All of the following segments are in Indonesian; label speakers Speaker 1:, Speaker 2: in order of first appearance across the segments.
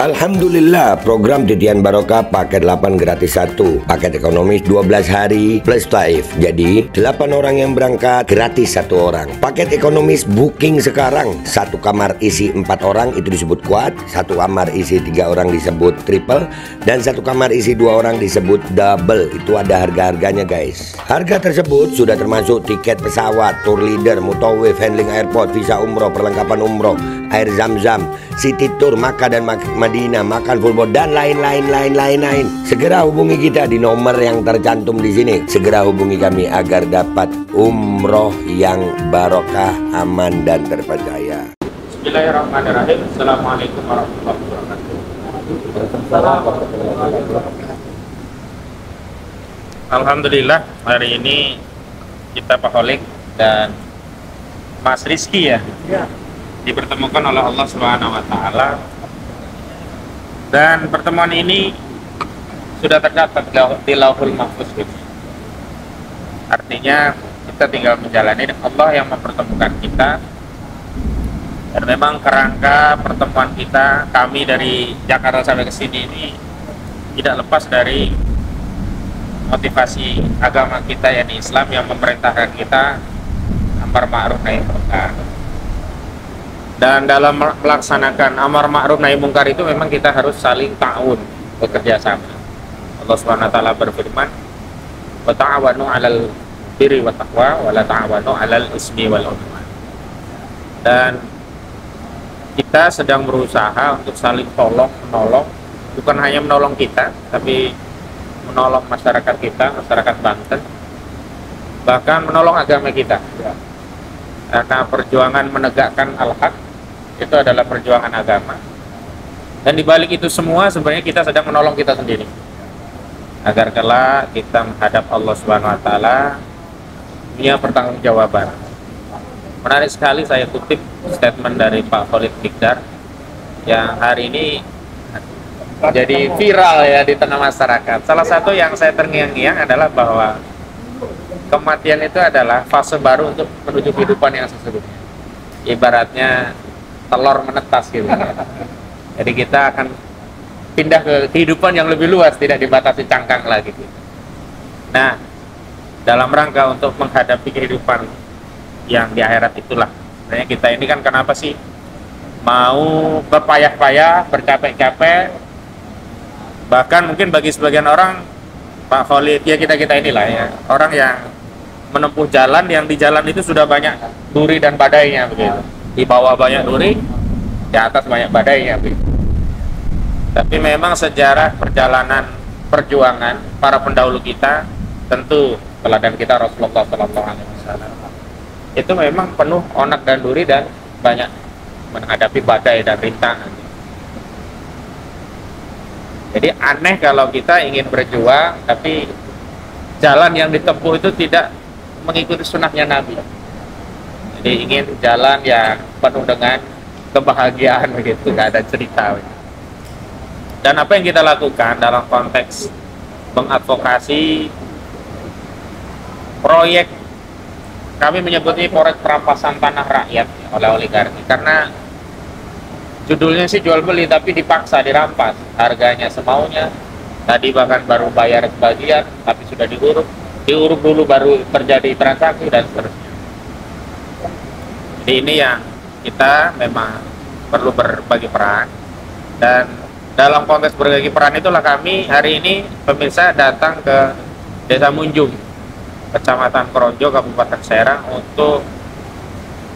Speaker 1: Alhamdulillah, program Titian Barokah paket 8 gratis 1, paket ekonomis 12 hari plus taif. Jadi 8 orang yang berangkat gratis 1 orang. Paket ekonomis booking sekarang, 1 kamar isi 4 orang itu disebut quad, 1 kamar isi 3 orang disebut triple, dan 1 kamar isi 2 orang disebut double. Itu ada harga-harganya guys. Harga tersebut sudah termasuk tiket pesawat, tour leader, mutawif, handling airport, visa umroh, perlengkapan umroh, air zam-zam, city tour, Makkah dan Madinah, makan full board, dan lain-lain. Segera hubungi kita di nomor yang tercantum di sini. Segera hubungi kami agar dapat umroh yang barokah, aman dan terpercaya.
Speaker 2: Bismillahirrahmanirrahim. Assalamualaikum warahmatullahi wabarakatuh. Alhamdulillah, hari ini kita Pak Holik dan Mas Rizky ya, dipertemukan oleh Allah Subhanahu wa Ta'ala, dan pertemuan ini sudah tercatat di Lauhul Mahfuz. Artinya kita tinggal menjalani, Allah yang mempertemukan kita. Dan memang kerangka pertemuan kita, kami dari Jakarta sampai ke sini ini tidak lepas dari motivasi agama kita, yakni Islam, yang memerintahkan kita amar ma'ruf nahi munkar. Dan dalam melaksanakan amar ma'ruf nahi munkar itu memang kita harus saling ta'awun, bekerja sama. Allah Subhanahu wa taala berfirman, "Wa ta'awanu 'alal birri wat taqwa wa la ta'awanu 'alal ismi wal 'udwan." Dan kita sedang berusaha untuk saling menolong, bukan hanya menolong kita, tapi menolong masyarakat kita, masyarakat Banten, bahkan menolong agama kita. Karena perjuangan menegakkan al-haq itu adalah perjuangan agama. Dan dibalik itu semua sebenarnya kita sedang menolong kita sendiri, agar kelak kita menghadap Allah Subhanahu wa Ta'ala punya pertanggungjawaban. Menarik sekali saya kutip statement dari Pak Khalid Fikdar yang hari ini jadi viral ya di tengah masyarakat. Salah satu yang saya terngiang-ngiang adalah bahwa kematian itu adalah fase baru untuk menuju kehidupan yang sesungguhnya. Ibaratnya telur menetas gitu ya. Jadi kita akan pindah ke kehidupan yang lebih luas, tidak dibatasi cangkang lagi gitu. Nah, dalam rangka untuk menghadapi kehidupan yang di akhirat itulah sebenarnya kita ini kan kenapa sih mau berpayah-payah, bercapek-capek, bahkan mungkin bagi sebagian orang, Pak Khalid, ya kita inilah ya, orang yang menempuh jalan yang di jalan itu sudah banyak duri dan badainya begitu. Di bawah banyak duri, di atas banyak badainya begitu. Tapi memang sejarah perjalanan perjuangan para pendahulu kita, tentu teladan kita Rasulullah SAW, itu memang penuh onak dan duri dan banyak menghadapi badai dan rintangan. Jadi aneh kalau kita ingin berjuang tapi jalan yang ditempuh itu tidak mengikuti sunnahnya Nabi. Jadi ingin jalan yang penuh dengan kebahagiaan begitu, nggak ada cerita. Dan apa yang kita lakukan dalam konteks mengadvokasi proyek, kami menyebut ini proyek perampasan tanah rakyat oleh oligarki, karena judulnya sih jual beli tapi dipaksa dirampas, harganya semaunya. Tadi bahkan baru bayar sebagian tapi sudah diuruk dulu baru terjadi transaksi dan seterusnya. Jadi ini yang kita memang perlu berbagi peran, dan dalam konteks berbagi peran itulah kami hari ini pemirsa datang ke Desa Munjung, Kecamatan Kronjo, Kabupaten Serang, untuk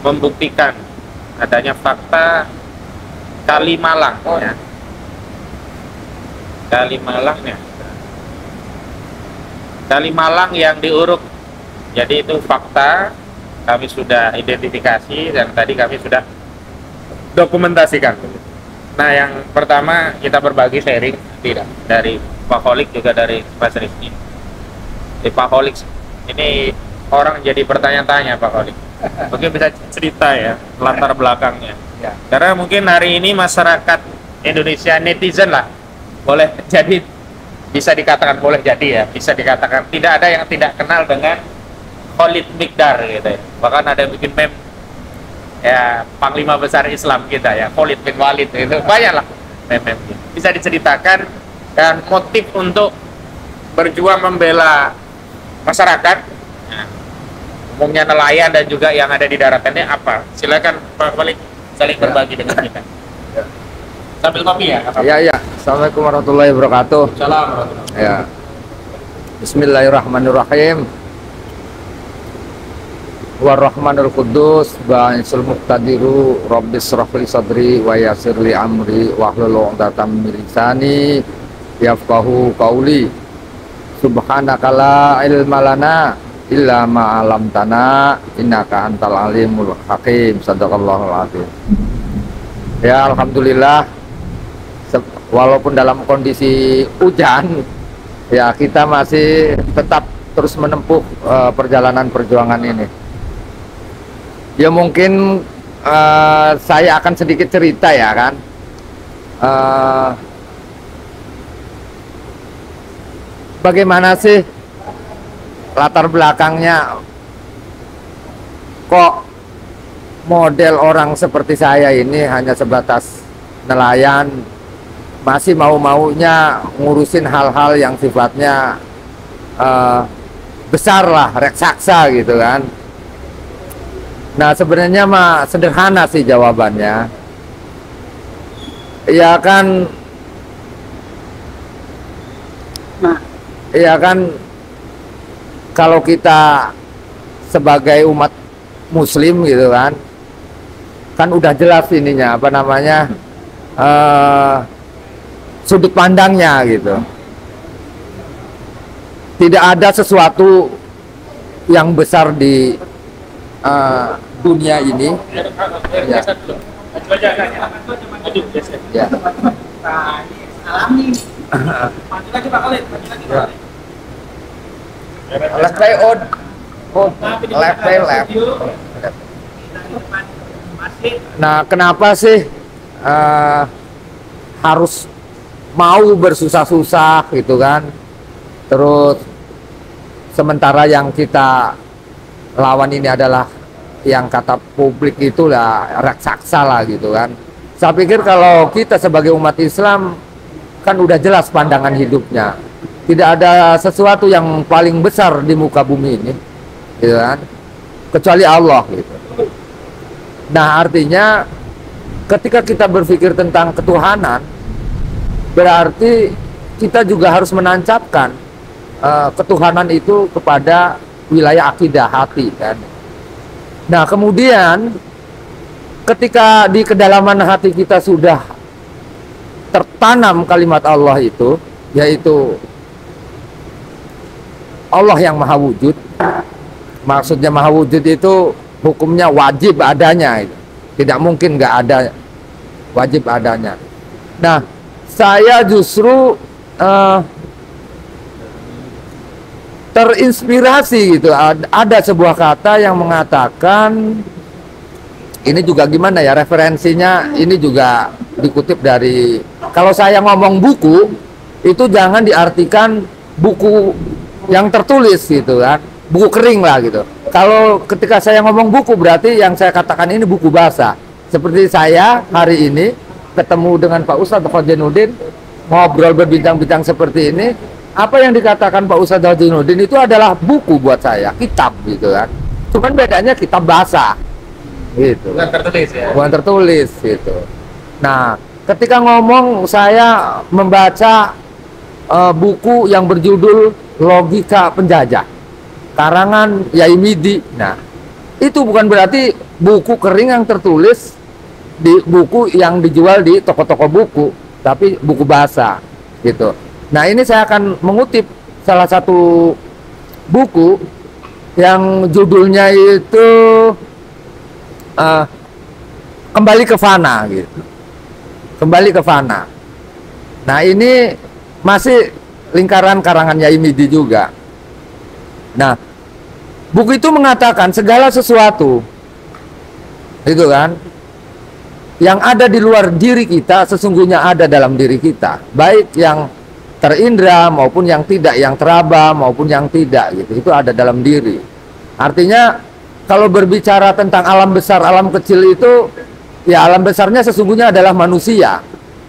Speaker 2: membuktikan adanya fakta Kalimalang ya. Kalimalang yang diuruk. Jadi itu fakta, kami sudah identifikasi dan tadi kami sudah dokumentasikan. Nah, yang pertama kita berbagi sharing tidak dari Pak Holik juga dari Mas Rizky. Di Pak Holik ini orang jadi bertanya-tanya, Pak Holik. Mungkin bisa cerita ya latar belakangnya. Ya. Karena mungkin hari ini masyarakat Indonesia, netizen lah, boleh jadi, bisa dikatakan boleh jadi ya, bisa dikatakan tidak ada yang tidak kenal dengan Khalid Fikdar gitu ya. Bahkan ada yang bikin meme ya, panglima besar Islam kita ya, Khalid bin Walid, itu banyak lah meme-meme gitu. bisa diceritakan dan motif untuk berjuang membela masyarakat, nah, umumnya nelayan dan juga yang ada di daratannya apa? Silakan Pak Wali saling berbagi dengan kita. Sambil kopi ya?
Speaker 3: Iya. Assalamualaikum warahmatullahi wabarakatuh.
Speaker 2: Assalamualaikum.
Speaker 3: Ya. Bismillahirrahmanirrahim. Warahmanul Qudus Ba'isul Muqtadiru Rabbis shrahli sadri wa yassirli amri wahlul 'uqdatam min lisani yafqahu qawli. Subhanaka la ilma lana illa ma 'allamtana innaka antal alimul hakim. Shadaqallahul azim. Ya, alhamdulillah, walaupun dalam kondisi hujan, ya kita masih tetap terus menempuh perjalanan perjuangan ini. Ya mungkin saya akan sedikit cerita ya kan. Bagaimana sih latar belakangnya kok model orang seperti saya ini hanya sebatas nelayan, masih mau-maunya ngurusin hal-hal yang sifatnya besar lah, raksasa gitu kan. Nah sebenarnya mah sederhana sih jawabannya. Ya kan, ya kan, kalau kita sebagai umat muslim gitu kan udah jelas ininya apa namanya, sudut pandangnya gitu. Tidak ada sesuatu yang besar di dunia ini. Ya. Ya. Let's play on. Left play left. Nah, kenapa sih harus mau bersusah-susah gitu kan? Terus sementara yang kita lawan ini adalah yang kata publik itulah raksasa lah gitu kan. Saya pikir kalau kita sebagai umat Islam kan udah jelas pandangan hidupnya. Tidak ada sesuatu yang paling besar di muka bumi ini, gitu kan, kecuali Allah gitu. Nah artinya ketika kita berpikir tentang ketuhanan, berarti kita juga harus menancapkan ketuhanan itu kepada wilayah akidah hati kan. Nah kemudian ketika di kedalaman hati kita sudah tertanam kalimat Allah itu, yaitu Allah yang maha wujud. Maksudnya maha wujud itu hukumnya wajib adanya, tidak mungkin nggak ada, wajib adanya. Nah saya justru terinspirasi gitu. Ada sebuah kata yang mengatakan, ini juga gimana ya referensinya, ini juga dikutip dari, kalau saya ngomong buku itu jangan diartikan buku yang tertulis gitu kan, buku kering lah gitu. Kalau ketika saya ngomong buku berarti yang saya katakan ini buku bahasa. Seperti saya hari ini ketemu dengan Pak Ustadz Khojainuddin, ngobrol berbincang-bincang seperti ini, apa yang dikatakan Pak Ustadz Khojainuddin itu adalah buku buat saya, kitab gitu kan. Cuman bedanya kitab bahasa gitu, bukan tertulis ya, bukan tertulis gitu. Nah ketika ngomong saya membaca buku yang berjudul Logika Penjajah karangan Yaimidi. Nah itu bukan berarti buku kering yang tertulis di buku yang dijual di toko-toko buku, tapi buku bahasa gitu. Nah ini saya akan mengutip salah satu buku yang judulnya itu Kembali ke Fana gitu. Kembali ke Fana. Nah ini masih lingkaran karangan Yaimidi juga. Nah buku itu mengatakan segala sesuatu itu kan yang ada di luar diri kita sesungguhnya ada dalam diri kita, baik yang terindra maupun yang tidak, yang teraba maupun yang tidak gitu, itu ada dalam diri. Artinya kalau berbicara tentang alam besar, alam kecil itu ya alam besarnya sesungguhnya adalah manusia,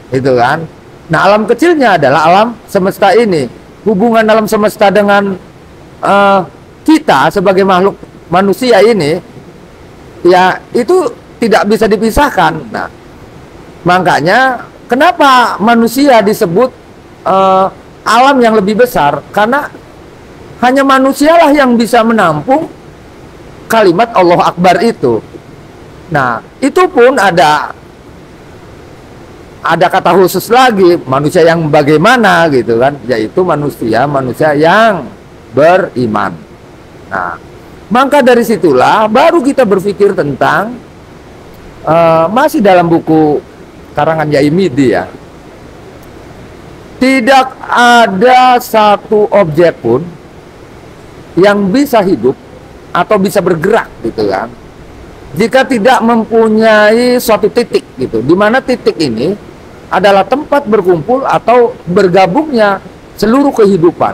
Speaker 3: gitu kan. Nah, alam kecilnya adalah alam semesta ini. Hubungan alam semesta dengan kita sebagai makhluk manusia ini, ya itu tidak bisa dipisahkan. Nah, makanya kenapa manusia disebut alam yang lebih besar? Karena hanya manusialah yang bisa menampung kalimat Allah Akbar itu. Nah, itu pun ada kata khusus lagi, manusia yang bagaimana gitu kan, yaitu manusia yang beriman. Nah, maka dari situlah baru kita berpikir tentang masih dalam buku karangan Yaimidi ya, tidak ada satu objek pun yang bisa hidup atau bisa bergerak gitu kan, jika tidak mempunyai suatu titik gitu, di mana titik ini adalah tempat berkumpul atau bergabungnya seluruh kehidupan.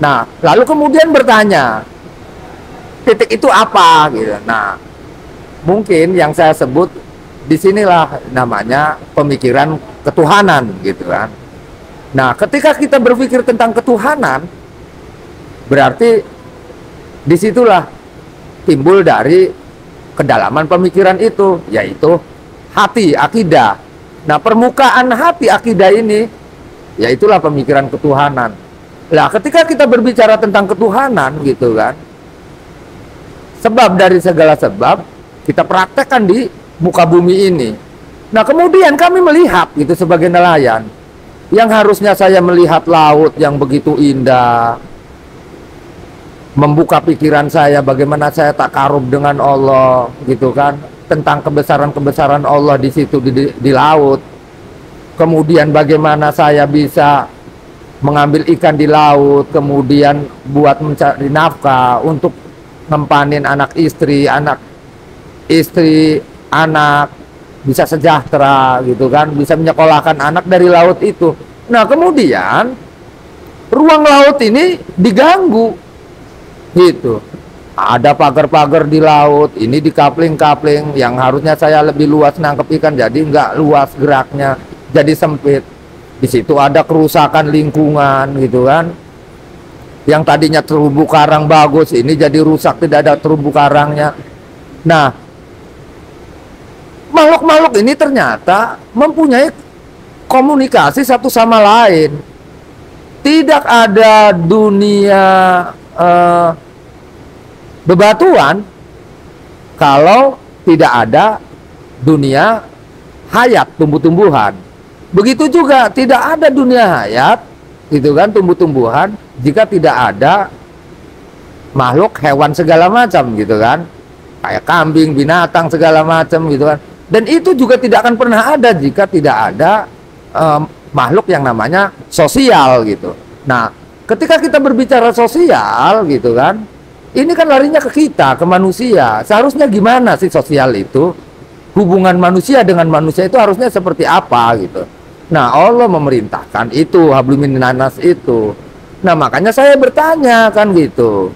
Speaker 3: Nah, lalu kemudian bertanya, titik itu apa gitu. Nah, mungkin yang saya sebut disinilah namanya pemikiran ketuhanan gitu kan. Nah, ketika kita berpikir tentang ketuhanan, berarti disitulah timbul dari kedalaman pemikiran itu, yaitu hati, akidah. Nah, permukaan hati akidah ini, yaitulah pemikiran ketuhanan. Nah, ketika kita berbicara tentang ketuhanan gitu kan, sebab dari segala sebab kita praktekkan di muka bumi ini. Nah, kemudian kami melihat gitu sebagai nelayan, yang harusnya saya melihat laut yang begitu indah, membuka pikiran saya bagaimana saya takarub dengan Allah gitu kan, tentang kebesaran-kebesaran Allah di situ di laut. Kemudian bagaimana saya bisa mengambil ikan di laut, kemudian buat mencari nafkah untuk ngempanin anak istri, anak bisa sejahtera gitu kan, bisa menyekolahkan anak dari laut itu. Nah, kemudian ruang laut ini diganggu gitu. Ada pagar-pagar di laut, ini di kapling-kapling yang harusnya saya lebih luas nangkep ikan, jadi nggak luas geraknya, jadi sempit. Di situ ada kerusakan lingkungan gitu kan. Yang tadinya terumbu karang bagus, ini jadi rusak, tidak ada terumbu karangnya. Nah, makhluk-makhluk ini ternyata mempunyai komunikasi satu sama lain. Tidak ada dunia bebatuan kalau tidak ada dunia hayat, tumbuh-tumbuhan. Begitu juga tidak ada dunia hayat gitu kan, tumbuh-tumbuhan, jika tidak ada makhluk hewan segala macam gitu kan, kayak kambing, binatang segala macam gitu kan. Dan itu juga tidak akan pernah ada jika tidak ada makhluk yang namanya sosial gitu. Nah, ketika kita berbicara sosial gitu kan, ini kan larinya ke kita, ke manusia. Seharusnya gimana sih sosial itu? Hubungan manusia dengan manusia itu harusnya seperti apa gitu. Nah, Allah memerintahkan itu, hablum minan nas itu. Nah, makanya saya bertanya kan gitu.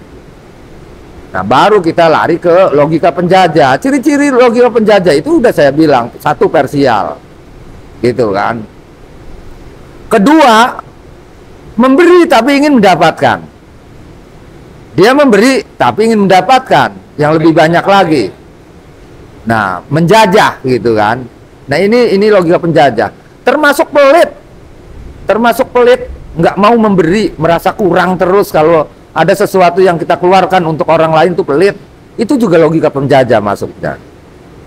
Speaker 3: Nah, baru kita lari ke logika penjajah. Ciri-ciri logika penjajah itu udah saya bilang, satu, parsial. Gitu kan. Kedua, memberi tapi ingin mendapatkan. Dia memberi tapi ingin mendapatkan yang lebih banyak lagi. Nah, menjajah gitu kan. Nah, ini logika penjajah. Termasuk pelit. Termasuk pelit, nggak mau memberi, merasa kurang terus kalau ada sesuatu yang kita keluarkan untuk orang lain itu pelit. Itu juga logika penjajah masuknya.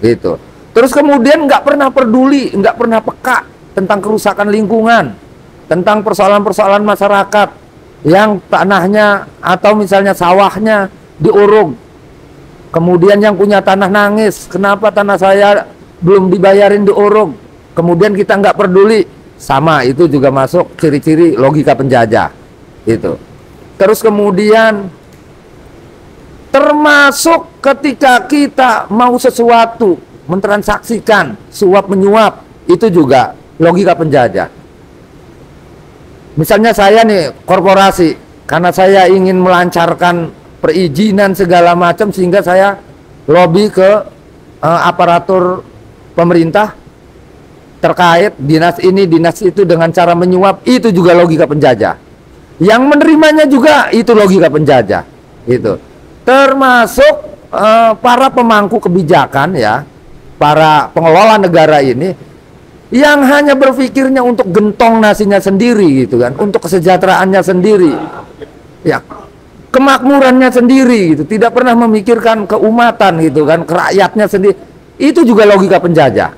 Speaker 3: Gitu. Terus kemudian nggak pernah peduli, nggak pernah peka tentang kerusakan lingkungan, tentang persoalan-persoalan masyarakat yang tanahnya atau misalnya sawahnya diuruk. Kemudian yang punya tanah nangis, kenapa tanah saya belum dibayarin diuruk? Kemudian kita nggak peduli. Sama, itu juga masuk ciri-ciri logika penjajah. Itu. Terus kemudian termasuk ketika kita mau sesuatu, mentransaksikan, suap menyuap, itu juga logika penjajah. Misalnya saya nih korporasi, karena saya ingin melancarkan perizinan segala macam, sehingga saya lobby ke aparatur pemerintah terkait dinas ini, dinas itu dengan cara menyuap, itu juga logika penjajah. Yang menerimanya juga itu logika penjajah. Itu. Termasuk para pemangku kebijakan ya, para pengelola negara ini yang hanya berpikirnya untuk gentong nasinya sendiri gitu kan, untuk kesejahteraannya sendiri. Ya, kemakmurannya sendiri gitu, tidak pernah memikirkan keumatan gitu kan, kerakyatnya sendiri. Itu juga logika penjajah.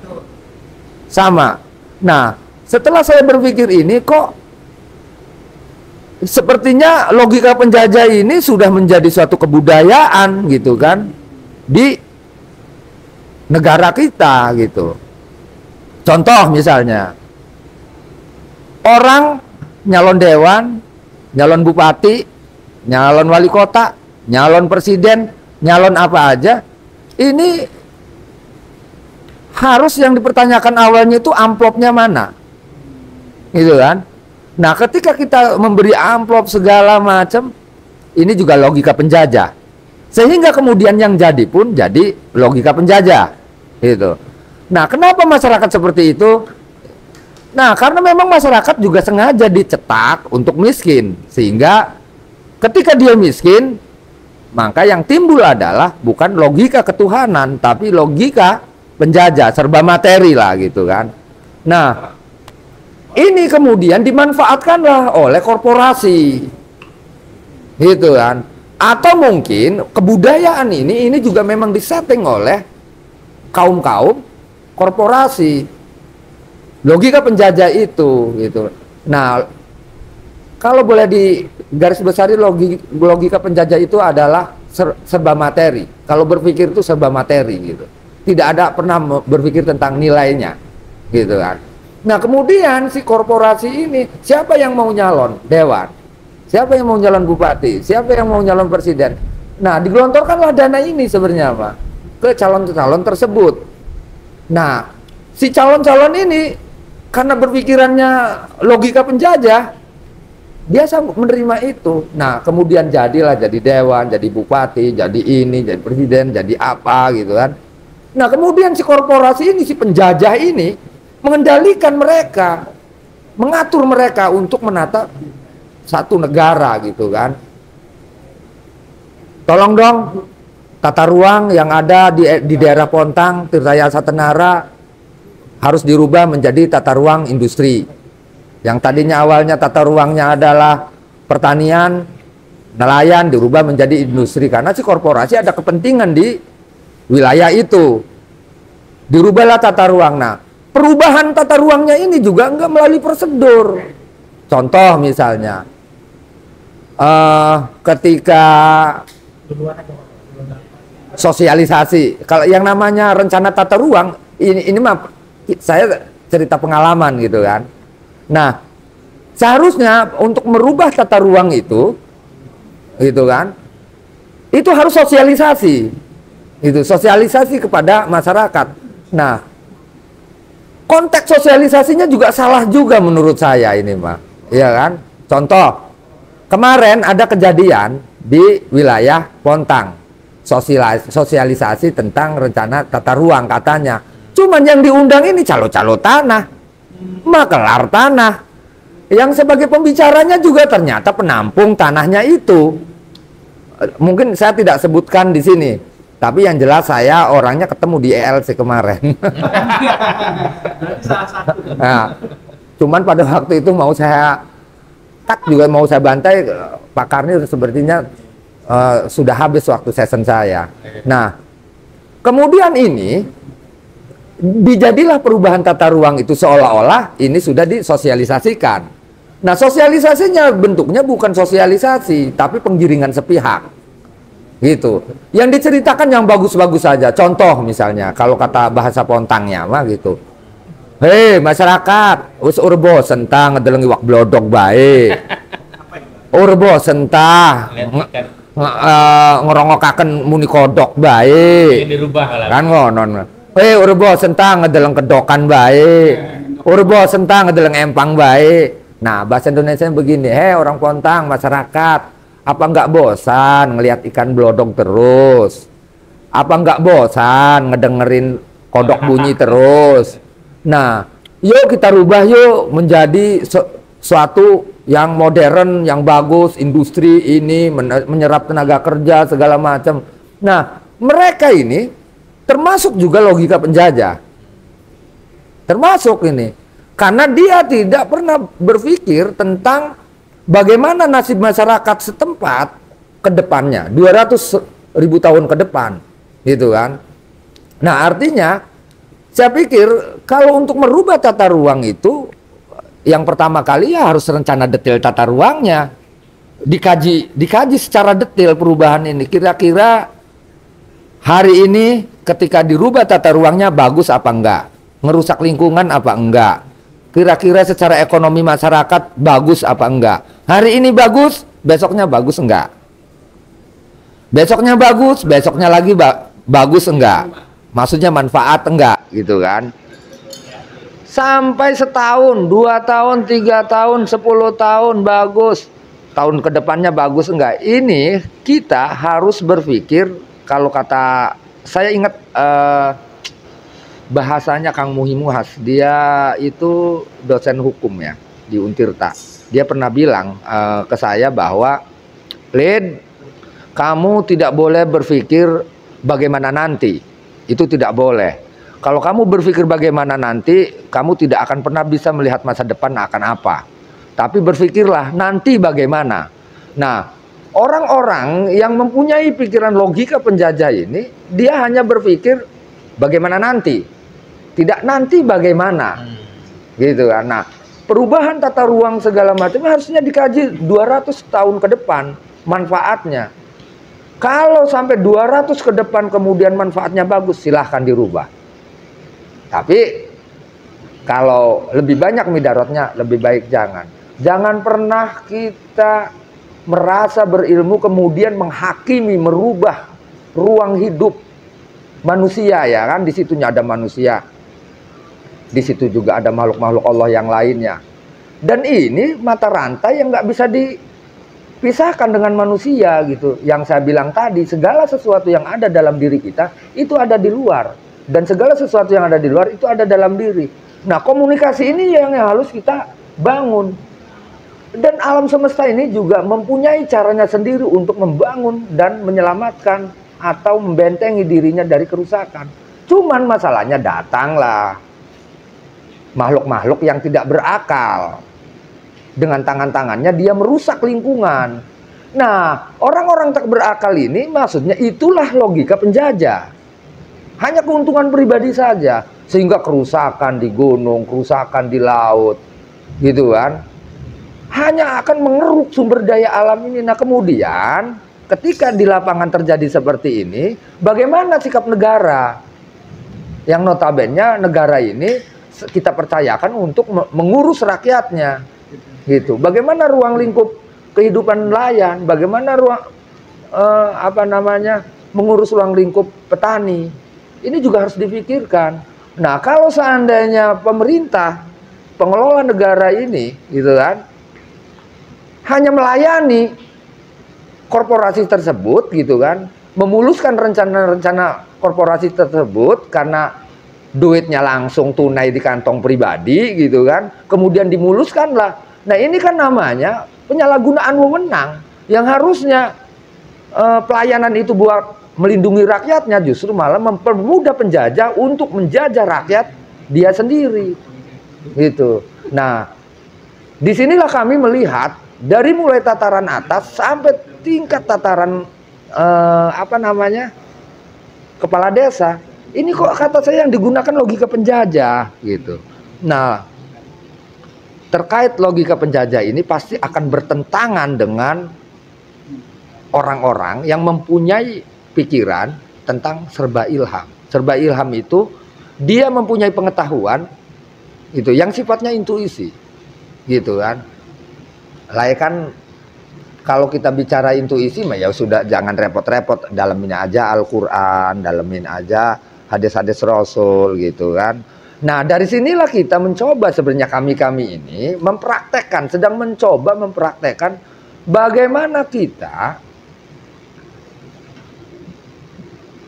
Speaker 3: Sama. Nah, setelah saya berpikir ini kok sepertinya logika penjajah ini sudah menjadi suatu kebudayaan gitu kan di negara kita gitu. Contoh misalnya, orang nyalon dewan, nyalon bupati, nyalon wali kota, nyalon presiden, nyalon apa aja, ini harus yang dipertanyakan awalnya itu amplopnya mana, gitu kan? Nah, ketika kita memberi amplop segala macam, ini juga logika penjajah. Sehingga kemudian yang jadi pun jadi logika penjajah, gitu. Nah, kenapa masyarakat seperti itu? Nah, karena memang masyarakat juga sengaja dicetak untuk miskin, sehingga ketika dia miskin, maka yang timbul adalah bukan logika ketuhanan, tapi logika penjajah, serba materi lah gitu kan. Nah, ini kemudian dimanfaatkanlah oleh korporasi, gitu kan. Atau mungkin kebudayaan ini juga memang disetting oleh kaum-kaum korporasi. Logika penjajah itu, gitu. Nah, kalau boleh di garis besari logika penjajah itu adalah serba materi. Kalau berpikir itu serba materi gitu. Tidak ada pernah berpikir tentang nilainya, gitu kan. Nah, kemudian si korporasi ini, siapa yang mau nyalon dewan? Siapa yang mau nyalon bupati? Siapa yang mau nyalon presiden? Nah, digelontorkanlah dana ini sebenarnya Pak, ke calon-calon tersebut. Nah, si calon-calon ini karena berpikirannya logika penjajah, biasa menerima itu. Nah, kemudian jadilah jadi dewan, jadi bupati, jadi ini, jadi presiden, jadi apa gitu kan. Nah, kemudian si korporasi ini, si penjajah ini mengendalikan mereka, mengatur mereka untuk menata satu negara gitu kan. Tolong dong, tata ruang yang ada di daerah Pontang, Tirtayasa Tenara harus dirubah menjadi tata ruang industri. Yang tadinya awalnya tata ruangnya adalah pertanian, nelayan, dirubah menjadi industri. Karena si korporasi ada kepentingan di wilayah itu. Dirubahlah tata ruang. Nah, perubahan tata ruangnya ini juga enggak melalui prosedur. Contoh misalnya, ketika sosialisasi, kalau yang namanya rencana tata ruang, ini mah saya cerita pengalaman gitu kan. Nah, seharusnya untuk merubah tata ruang itu, gitu kan, itu harus sosialisasi, itu sosialisasi kepada masyarakat. Nah, konteks sosialisasinya juga salah juga menurut saya ini, Pak. Iya kan? Contoh, kemarin ada kejadian di wilayah Pontang, sosialisasi tentang rencana tata ruang katanya. Cuman yang diundang ini calo-calo tanah, makelar tanah. Yang sebagai pembicaranya juga ternyata penampung tanahnya itu. Mungkin saya tidak sebutkan di sini. Tapi yang jelas saya orangnya ketemu di ELC kemarin. Nah, cuman pada waktu itu mau saya juga mau saya bantai, Pak Karni sepertinya sudah habis waktu session saya. Nah, kemudian ini dijadilah perubahan tata ruang itu seolah-olah ini sudah disosialisasikan. Nah, sosialisasinya bentuknya bukan sosialisasi, tapi penggiringan sepihak. Gitu. Yang diceritakan yang bagus-bagus saja. Contoh misalnya, kalau kata bahasa Pontangnya mah gitu. Hei masyarakat, us urbo sentah ngedelengi wak blodok baik. Urbo sentah ngerongokaken muni kodok baik. Kan ngonon. Hei urbo sentah ngedeleng kedokan baik. Urbo sentah ngedeleng empang baik. Nah, bahasa Indonesia begini, hei orang Pontang, masyarakat, apa nggak bosan ngelihat ikan blodong terus? Apa nggak bosan ngedengerin kodok bunyi terus? Nah, Yuk kita rubah yuk menjadi suatu yang modern, yang bagus, industri ini menyerap tenaga kerja segala macam. Nah, mereka ini termasuk juga logika penjajah. Termasuk ini. Karena dia tidak pernah berpikir tentang bagaimana nasib masyarakat setempat ke depannya, 200.000 tahun ke depan, gitu kan. Nah, artinya saya pikir kalau untuk merubah tata ruang itu, yang pertama kali ya harus rencana detail tata ruangnya. Dikaji secara detail perubahan ini. Kira-kira hari ini ketika dirubah tata ruangnya bagus apa enggak? Ngerusak lingkungan apa enggak? Kira-kira secara ekonomi masyarakat bagus apa enggak? Hari ini bagus, besoknya bagus enggak? Besoknya bagus, besoknya lagi bagus enggak? Maksudnya manfaat enggak gitu kan. Sampai setahun, 2 tahun, 3 tahun, 10 tahun bagus. Tahun kedepannya bagus enggak. Ini kita harus berpikir, kalau kata saya ingat bahasanya Kang Muhimuhas. Dia itu dosen hukum ya di Untirta. Dia pernah bilang ke saya bahwa, Lid, kamu tidak boleh berpikir bagaimana nanti. Itu tidak boleh. Kalau kamu berpikir bagaimana nanti, kamu tidak akan pernah bisa melihat masa depan akan apa. Tapi berpikirlah nanti bagaimana. Nah, orang-orang yang mempunyai pikiran logika penjajah ini, dia hanya berpikir bagaimana nanti, tidak nanti bagaimana. Gitu kan. Nah, perubahan tata ruang segala macam harusnya dikaji 200 tahun ke depan manfaatnya. Kalau sampai 200 ke depan kemudian manfaatnya bagus, silahkan dirubah. Tapi kalau lebih banyak midarotnya, lebih baik jangan. Jangan pernah kita merasa berilmu kemudian menghakimi, merubah ruang hidup manusia ya kan. Di situnya ada manusia. Di situ juga ada makhluk-makhluk Allah yang lainnya. Dan ini mata rantai yang nggak bisa pisahkan dengan manusia gitu. Yang saya bilang tadi, segala sesuatu yang ada dalam diri kita itu ada di luar, dan segala sesuatu yang ada di luar itu ada dalam diri. Nah, komunikasi ini yang harus kita bangun. Dan alam semesta ini juga mempunyai caranya sendiri untuk membangun dan menyelamatkan atau membentengi dirinya dari kerusakan. Cuman masalahnya datanglah makhluk-makhluk yang tidak berakal. Dengan tangan-tangannya dia merusak lingkungan. Nah, orang-orang tak berakal ini maksudnya itulah logika penjajah. Hanya keuntungan pribadi saja. Sehingga kerusakan di gunung, kerusakan di laut, gitu kan. Hanya akan mengeruk sumber daya alam ini. Nah, kemudian ketika di lapangan terjadi seperti ini, bagaimana sikap negara? Yang notabene negara ini kita percayakan untuk mengurus rakyatnya. Gitu. Bagaimana ruang lingkup kehidupan nelayan, bagaimana ruang mengurus ruang lingkup petani. Ini juga harus dipikirkan. Nah, kalau seandainya pemerintah, pengelola negara ini, gitu kan, hanya melayani korporasi tersebut, gitu kan, memuluskan rencana-rencana korporasi tersebut karena duitnya langsung tunai di kantong pribadi, gitu kan, kemudian dimuluskanlah. Nah, ini kan namanya penyalahgunaan wewenang. Yang harusnya pelayanan itu buat melindungi rakyatnya, justru malah mempermudah penjajah untuk menjajah rakyat dia sendiri. Gitu. Nah, disinilah kami melihat dari mulai tataran atas sampai tingkat tataran kepala desa. Ini kok kata saya yang digunakan logika penjajah gitu. Nah, terkait logika penjajah ini pasti akan bertentangan dengan orang-orang yang mempunyai pikiran tentang serba ilham. Serba ilham itu dia mempunyai pengetahuan itu yang sifatnya intuisi, gitu kan. Lah kan kalau kita bicara intuisi mah ya sudah jangan repot-repot, dalamin aja Al-Qur'an, dalamin aja hadis-hadis Rasul gitu kan. Nah, dari sinilah kita mencoba sebenarnya kami ini sedang mencoba mempraktekkan bagaimana kita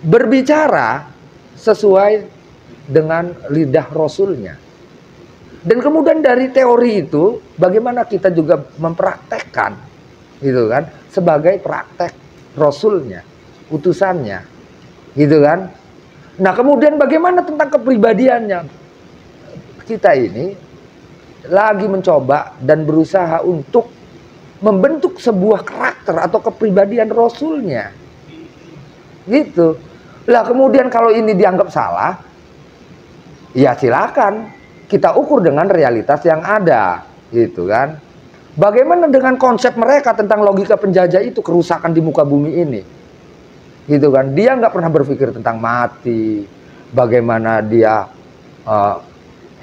Speaker 3: berbicara sesuai dengan lidah Rasulnya. Dan kemudian dari teori itu, bagaimana kita juga mempraktekkan, gitu kan, sebagai praktek Rasulnya, utusannya, gitu kan. Nah kemudian bagaimana tentang kepribadiannya? Kita ini lagi mencoba dan berusaha untuk membentuk sebuah karakter atau kepribadian Rasulnya, gitu. Lah kemudian kalau ini dianggap salah, ya silakan kita ukur dengan realitas yang ada, gitu kan. Bagaimana dengan konsep mereka tentang logika penjajah itu, kerusakan di muka bumi ini, gitu kan. Dia nggak pernah berpikir tentang mati, bagaimana dia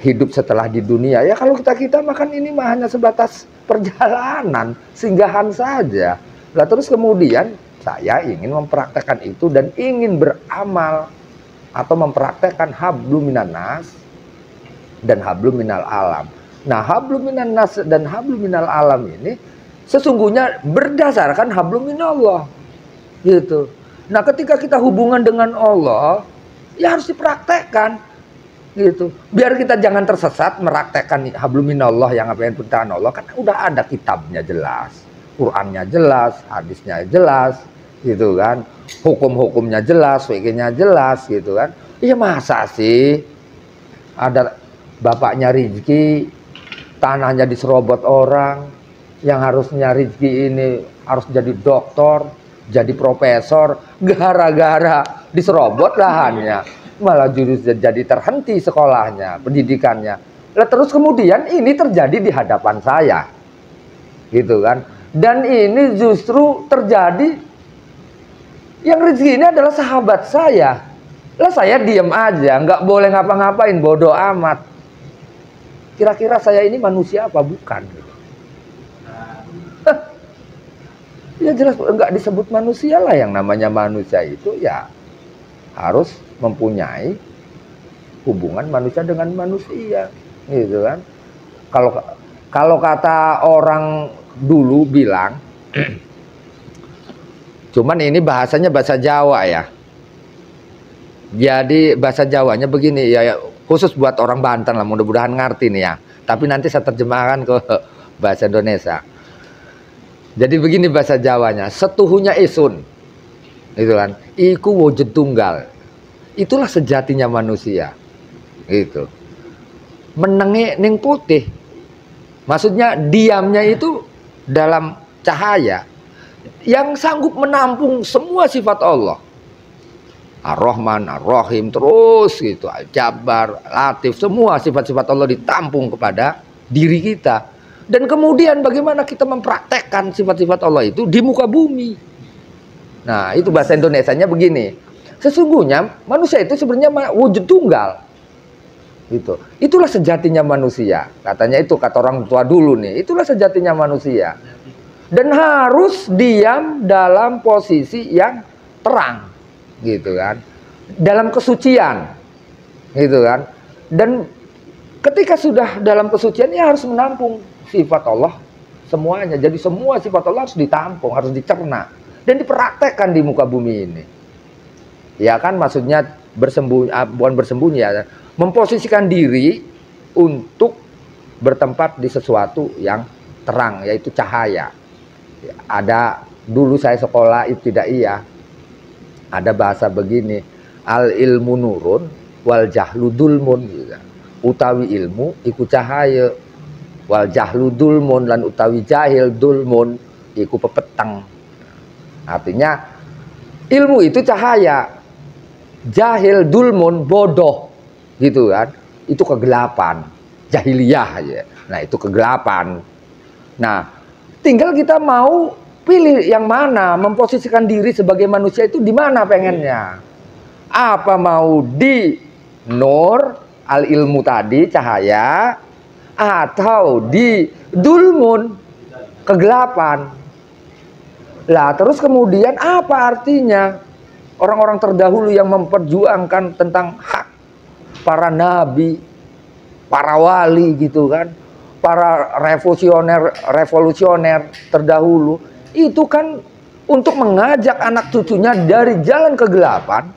Speaker 3: hidup setelah di dunia. Ya kalau kita makan ini mah hanya sebatas perjalanan, singgahan saja. Lah terus kemudian saya ingin mempraktekkan itu dan ingin beramal atau mempraktekkan hablum minan nas dan hablum minal alam. Nah, hablum minan nas dan hablum minal alam ini sesungguhnya berdasarkan hablum minallah, gitu. Nah, ketika kita hubungan dengan Allah, ya harus dipraktekkan, gitu. Biar kita jangan tersesat meraktekkan hablum minallah yang apa yang perintah Allah, kan udah ada kitabnya jelas, Qurannya jelas, hadisnya jelas, gitu kan. Hukum-hukumnya jelas, fikihnya jelas, gitu kan. Iya masa sih ada bapaknya Rizki, tanahnya diserobot orang, yang harusnya Rizki ini harus jadi doktor, jadi profesor, gara-gara diserobot lahannya, malah jadi terhenti sekolahnya, pendidikannya. Lah terus kemudian ini terjadi di hadapan saya, gitu kan. Dan ini justru terjadi, yang Rizki ini adalah sahabat saya. Lah saya diem aja, nggak boleh ngapa-ngapain, bodoh amat. Kira-kira saya ini manusia apa bukan? Ya jelas nggak disebut manusia lah. Yang namanya manusia itu ya harus mempunyai hubungan manusia dengan manusia, gitu kan. Kalau kata orang dulu bilang, cuman ini bahasanya bahasa Jawa ya. Jadi bahasa Jawanya begini ya, khusus buat orang Banten lah, mudah-mudahan ngerti nih ya. Tapi nanti saya terjemahkan ke bahasa Indonesia. Jadi begini bahasa Jawanya, setuhunya isun, itu kan, iku wujud tunggal. Itulah sejatinya manusia, gitu. Menenge ning putih, maksudnya diamnya itu dalam cahaya yang sanggup menampung semua sifat Allah. Ar-Rahman, Ar-Rahim, terus gitu, Al-Jabbar, Latif, semua sifat-sifat Allah ditampung kepada diri kita. Dan kemudian bagaimana kita mempraktekkan sifat-sifat Allah itu di muka bumi. Nah, itu bahasa Indonesianya begini. Sesungguhnya manusia itu sebenarnya wujud tunggal. Gitu. Itulah sejatinya manusia. Katanya itu kata orang tua dulu nih, itulah sejatinya manusia. Dan harus diam dalam posisi yang terang, gitu kan, dalam kesucian, gitu kan. Dan ketika sudah dalam kesucian, ya harus menampung sifat Allah semuanya. Jadi semua sifat Allah harus ditampung, harus dicerna dan dipraktekkan di muka bumi ini. Ya kan, maksudnya bersembunyi, bukan bersembunyi ya, memposisikan diri untuk bertempat di sesuatu yang terang, yaitu cahaya. Ada dulu saya sekolah ibtidaiyah, ada bahasa begini, al ilmu nurun wal jahlu dulmun, gitu. Utawi ilmu iku cahaya, wal jahlu dulmun, lan utawi jahil dulmun iku pepeteng. Artinya ilmu itu cahaya, jahil dulmun bodoh, gitu kan, itu kegelapan, jahiliyah ya. Nah itu kegelapan. Nah tinggal kita mau pilih yang mana, memposisikan diri sebagai manusia itu di mana pengennya. Apa mau di nur, al ilmu tadi, cahaya, atau di dulmun, kegelapan. Lah terus kemudian apa artinya orang-orang terdahulu yang memperjuangkan tentang hak, para nabi, para wali, gitu kan, para revolusioner terdahulu, itu kan untuk mengajak anak cucunya dari jalan kegelapan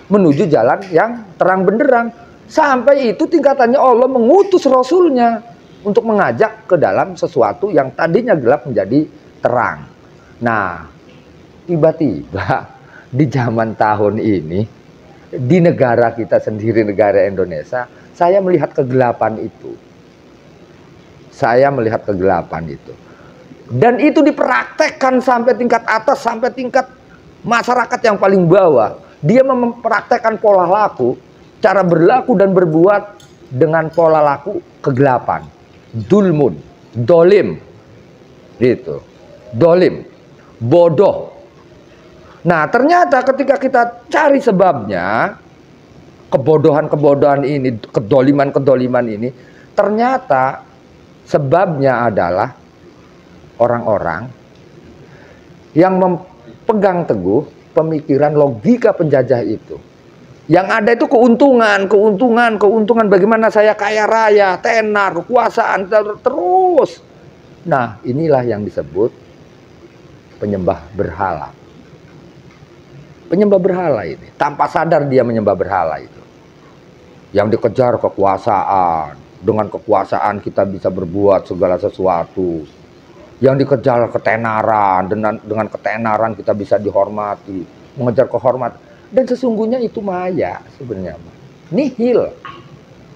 Speaker 3: menuju jalan yang terang benderang. Sampai itu tingkatannya Allah mengutus Rasulnya untuk mengajak ke dalam sesuatu yang tadinya gelap menjadi terang. Nah, tiba-tiba di zaman tahun ini, di negara kita sendiri, negara Indonesia, saya melihat kegelapan itu. Saya melihat kegelapan itu. Dan itu dipraktekkan sampai tingkat atas, sampai tingkat masyarakat yang paling bawah. Dia mempraktekkan pola laku, cara berlaku dan berbuat dengan pola laku kegelapan. Dulmun, dolim. Gitu. Dolim, bodoh. Nah, ternyata ketika kita cari sebabnya, kebodohan-kebodohan ini, kedoliman-kedoliman ini, ternyata sebabnya adalah orang-orang yang memegang teguh pemikiran logika penjajah itu. Yang ada itu keuntungan bagaimana saya kaya raya, tenar, kekuasaan terus. Nah, inilah yang disebut penyembah berhala. Penyembah berhala ini, tanpa sadar dia menyembah berhala itu. Yang dikejar kekuasaan, dengan kekuasaan kita bisa berbuat segala sesuatu. Yang dikejar ketenaran, dengan ketenaran kita bisa dihormati, mengejar kehormatan. Dan sesungguhnya itu maya sebenarnya, nihil,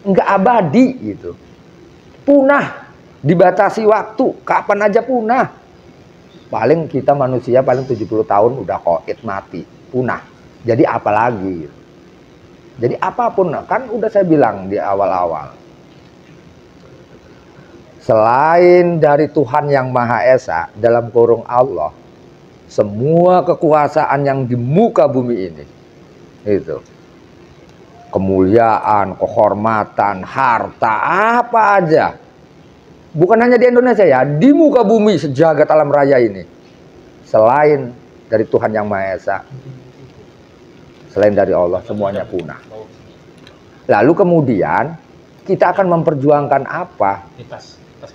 Speaker 3: enggak abadi gitu, punah, dibatasi waktu, kapan aja punah. Paling kita manusia paling 70 tahun udah koit mati, punah. Jadi apalagi? Jadi apapun, kan udah saya bilang di awal-awal. Selain dari Tuhan yang Maha Esa, dalam kurung Allah, semua kekuasaan yang di muka bumi ini, itu kemuliaan, kehormatan, harta, apa aja, bukan hanya di Indonesia ya, di muka bumi sejagat alam raya ini, selain dari Tuhan yang Maha Esa, selain dari Allah, semuanya punah. Lalu kemudian kita akan memperjuangkan apa?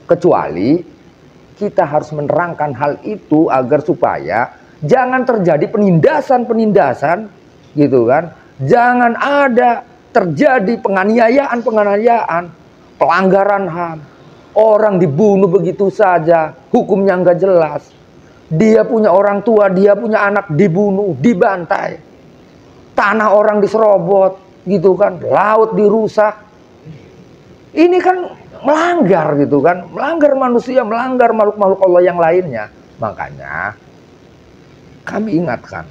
Speaker 3: Kecuali kita harus menerangkan hal itu agar supaya jangan terjadi penindasan-penindasan, gitu kan? Jangan ada terjadi penganiayaan, pelanggaran HAM. Orang dibunuh begitu saja, hukumnya nggak jelas. Dia punya orang tua, dia punya anak dibunuh, dibantai. Tanah orang diserobot, gitu kan? Laut dirusak. Ini kan melanggar gitu kan, melanggar manusia, melanggar makhluk-makhluk Allah yang lainnya. Makanya kami ingatkan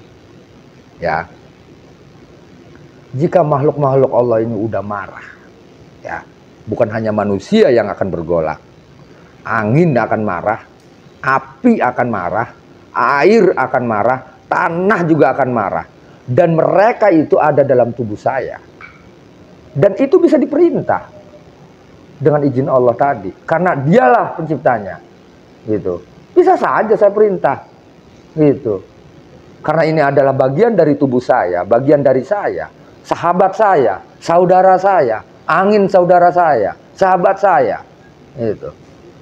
Speaker 3: ya, jika makhluk-makhluk Allah ini udah marah ya, bukan hanya manusia yang akan bergolak, angin akan marah, api akan marah, air akan marah, tanah juga akan marah, dan mereka itu ada dalam tubuh saya, dan itu bisa diperintah dengan izin Allah tadi, karena dialah penciptanya, gitu. Bisa saja saya perintah, gitu. Karena ini adalah bagian dari tubuh saya, bagian dari saya, sahabat saya, saudara saya, angin saudara saya, sahabat saya, gitu.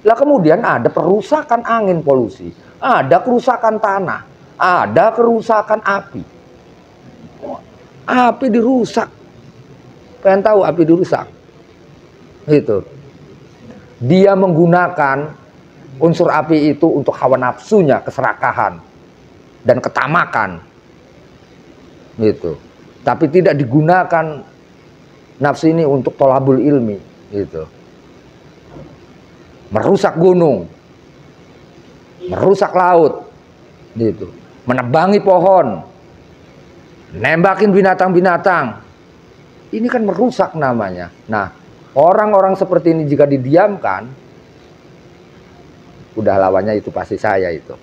Speaker 3: Lah kemudian ada perusakan angin, polusi, ada kerusakan tanah, ada kerusakan api. Api dirusak. Pengen tahu api dirusak? Itu dia menggunakan unsur api itu untuk hawa nafsunya, keserakahan dan ketamakan, gitu. Tapi tidak digunakan nafsu ini untuk tolabul ilmi, gitu. Merusak gunung, merusak laut, gitu. Menebangi pohon, nembakin binatang-binatang. Ini kan merusak namanya. Nah, orang-orang seperti ini jika didiamkan, udah lawannya itu pasti saya itu.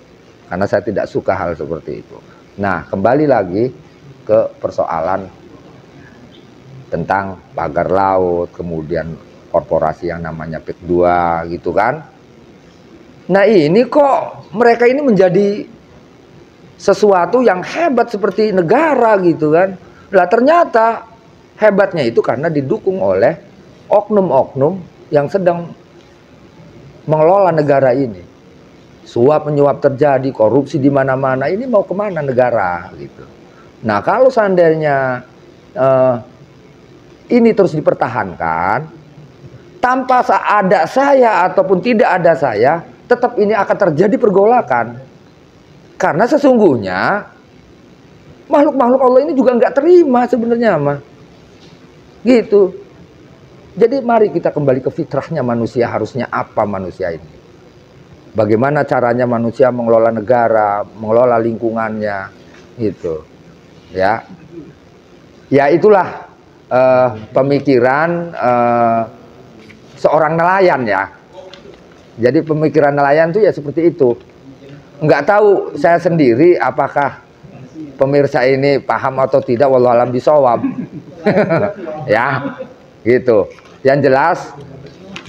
Speaker 3: Karena saya tidak suka hal seperti itu. Nah, kembali lagi ke persoalan tentang pagar laut, kemudian korporasi yang namanya PIK 2 gitu kan. Nah, ini kok mereka ini menjadi sesuatu yang hebat seperti negara gitu kan. Lah ternyata hebatnya itu karena didukung oleh oknum-oknum yang sedang mengelola negara ini. Suap menyuap terjadi, korupsi di mana-mana. Ini mau kemana negara gitu. Nah, kalau seandainya ini terus dipertahankan, tanpa ada saya ataupun tidak ada saya, tetap ini akan terjadi pergolakan. Karena sesungguhnya makhluk-makhluk Allah ini juga nggak terima sebenarnya mah. Gitu. Jadi mari kita kembali ke fitrahnya manusia, harusnya apa manusia ini. Bagaimana caranya manusia mengelola negara, mengelola lingkungannya, gitu. Ya. Ya itulah pemikiran seorang nelayan ya. Jadi pemikiran nelayan itu ya seperti itu. Nggak tahu saya sendiri apakah pemirsa ini paham atau tidak, wallahu alam bisawab. Ya, gitu. Yang jelas,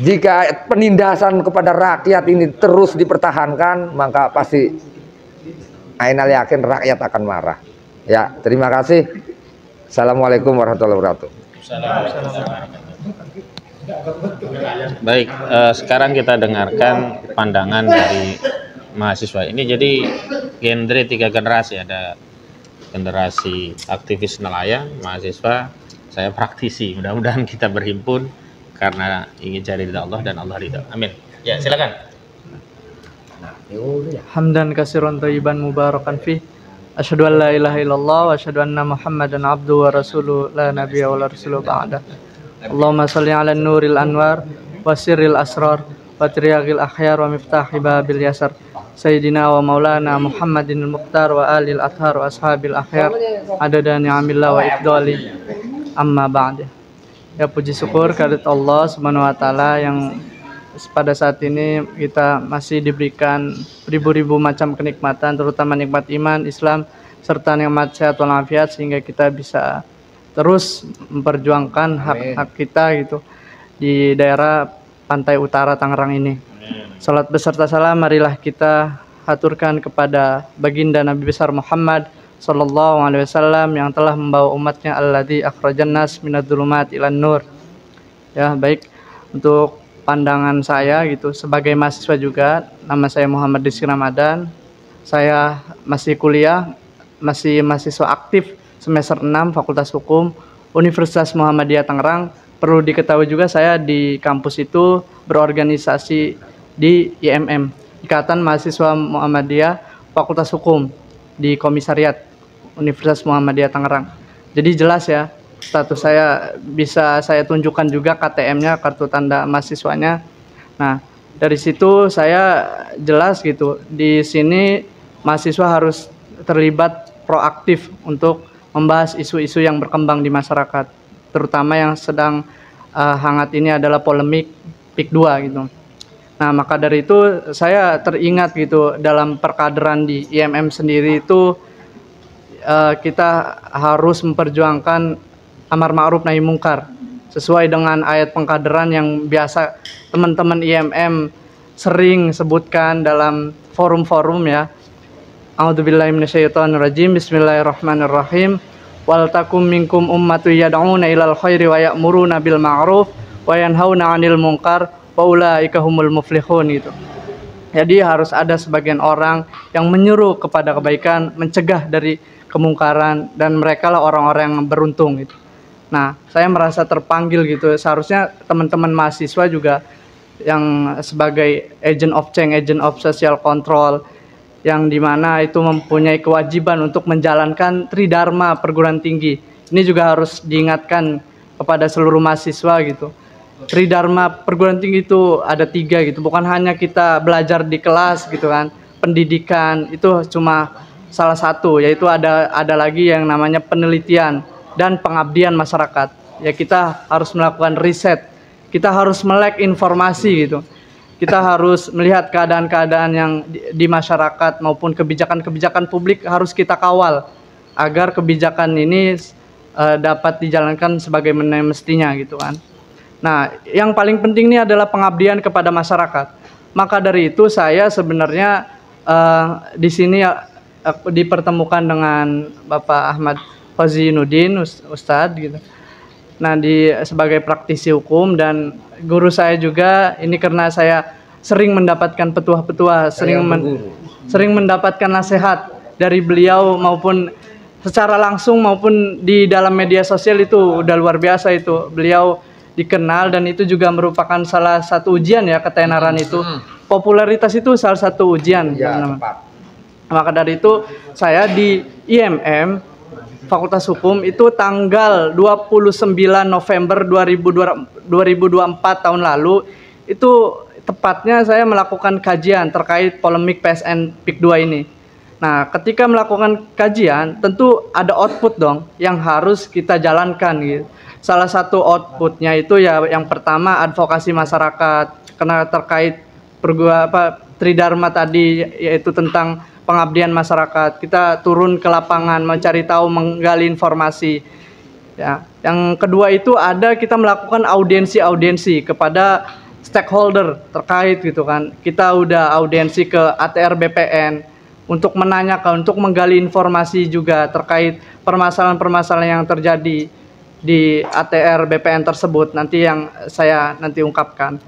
Speaker 3: jika penindasan kepada rakyat ini terus dipertahankan, maka pasti ainal yakin rakyat akan marah. Ya, terima kasih. Assalamualaikum warahmatullahi wabarakatuh.
Speaker 2: Baik, sekarang kita dengarkan pandangan dari mahasiswa ini. Jadi genre 3 generasi, ada generasi aktivis nelayan, mahasiswa, saya praktisi. Mudah-mudahan kita berhimpun karena ingin cari ridha Allah dan Allah ridha. Amin. Ya, silakan.
Speaker 4: Hamdan katsiran thayyiban mubarakan fi. Asyhadu an la ilaha illallah wa asyhadu anna Muhammadan abduhu wa rasuluhu la nabiyya wa la rasula ba'da. Allahumma shalli 'ala nuril anwar wa sirril asrar wa triyaqil akhyar wa miftahi babil yasar. Sayyidina wa maulana Muhammadin al-Muqtar wa alil athhar wa ashabil akhyar adada ni'amillah wa ifdali amma ba'da. Ya, puji syukur kehadirat Allah Subhanahu wa taala yang pada saat ini kita masih diberikan ribu-ribu macam kenikmatan, terutama nikmat iman, Islam, serta nikmat sehat walafiat, sehingga kita bisa terus memperjuangkan hak-hak kita gitu di daerah pantai utara Tangerang ini. Salat beserta salam marilah kita haturkan kepada baginda Nabi besar Muhammad sallallahu alaihi wasallam yang telah membawa umatnya alladzi akhrajan nas minadz-dzulumat ilan nur. Ya, baik, untuk pandangan saya gitu sebagai mahasiswa juga, nama saya Muhammad Rizky Ramadan. Saya masih kuliah, masih mahasiswa aktif semester 6 Fakultas Hukum Universitas Muhammadiyah Tangerang. Perlu diketahui juga saya di kampus itu berorganisasi di IMM, Ikatan Mahasiswa Muhammadiyah Fakultas Hukum, di Komisariat Universitas Muhammadiyah Tangerang. Jadi jelas ya, status saya bisa saya tunjukkan juga KTM-nya, kartu tanda mahasiswanya. Nah, dari situ saya jelas gitu, di sini mahasiswa harus terlibat proaktif untuk membahas isu-isu yang berkembang di masyarakat, terutama yang sedang hangat ini adalah polemik PIK 2 gitu. Nah, maka dari itu saya teringat gitu, dalam perkaderan di IMM sendiri itu kita harus memperjuangkan amar ma'ruf nahi mungkar sesuai dengan ayat pengkaderan yang biasa teman-teman IMM sering sebutkan dalam forum-forum ya. A'udzubillahi minasyaitonirrajim. Bismillahirrahmanirrahim. Wal takum minkum ummatu yad'una ilal khairi wa ya'muruna bil ma'ruf wa yanhauna 'anil munkar wa ulaika humul muflihun gitu. Jadi harus ada sebagian orang yang menyuruh kepada kebaikan, mencegah dari kemungkaran, dan mereka lah orang-orang yang beruntung gitu. Nah, saya merasa terpanggil gitu. Seharusnya teman-teman mahasiswa juga yang sebagai agent of change, agent of social control, yang dimana itu mempunyai kewajiban untuk menjalankan tridharma perguruan tinggi. Ini juga harus diingatkan kepada seluruh mahasiswa gitu. Tridharma perguruan tinggi itu ada 3 gitu. Bukan hanya kita belajar di kelas gitu kan. Pendidikan itu cuma salah satu, yaitu ada lagi yang namanya penelitian dan pengabdian masyarakat. Ya, kita harus melakukan riset, kita harus melek informasi gitu. Kita harus melihat keadaan-keadaan yang di masyarakat maupun kebijakan-kebijakan publik harus kita kawal agar kebijakan ini dapat dijalankan sebagaimana mestinya gitu kan. Nah, yang paling penting ini adalah pengabdian kepada masyarakat. Maka dari itu saya sebenarnya di sini dipertemukan dengan Bapak Ahmad Fazinuddin Ustadz gitu. Nah, sebagai praktisi hukum dan guru saya juga, ini karena saya sering mendapatkan petuah-petuah, sering mendapatkan nasihat dari beliau maupun secara langsung maupun di dalam media sosial itu udah luar biasa itu. Beliau dikenal dan itu juga merupakan salah satu ujian ya, ketenaran itu. Popularitas itu salah satu ujian.
Speaker 3: Ya, tepat.
Speaker 4: Maka dari itu saya di IMM Fakultas Hukum itu tanggal 29 November 2024 tahun lalu itu tepatnya saya melakukan kajian terkait polemik PSN PIK 2 ini. Nah, ketika melakukan kajian tentu ada output dong yang harus kita jalankan gitu. Salah satu outputnya itu ya yang pertama advokasi masyarakat karena terkait Tridharma tadi, yaitu tentang pengabdian masyarakat. Kita turun ke lapangan mencari tahu, menggali informasi. Ya, yang kedua itu ada kita melakukan audiensi kepada stakeholder terkait gitu kan. Kita udah audiensi ke ATR BPN untuk menanyakan, untuk menggali informasi juga terkait permasalahan-permasalahan yang terjadi di ATR BPN tersebut. Nanti yang saya nanti ungkapkan.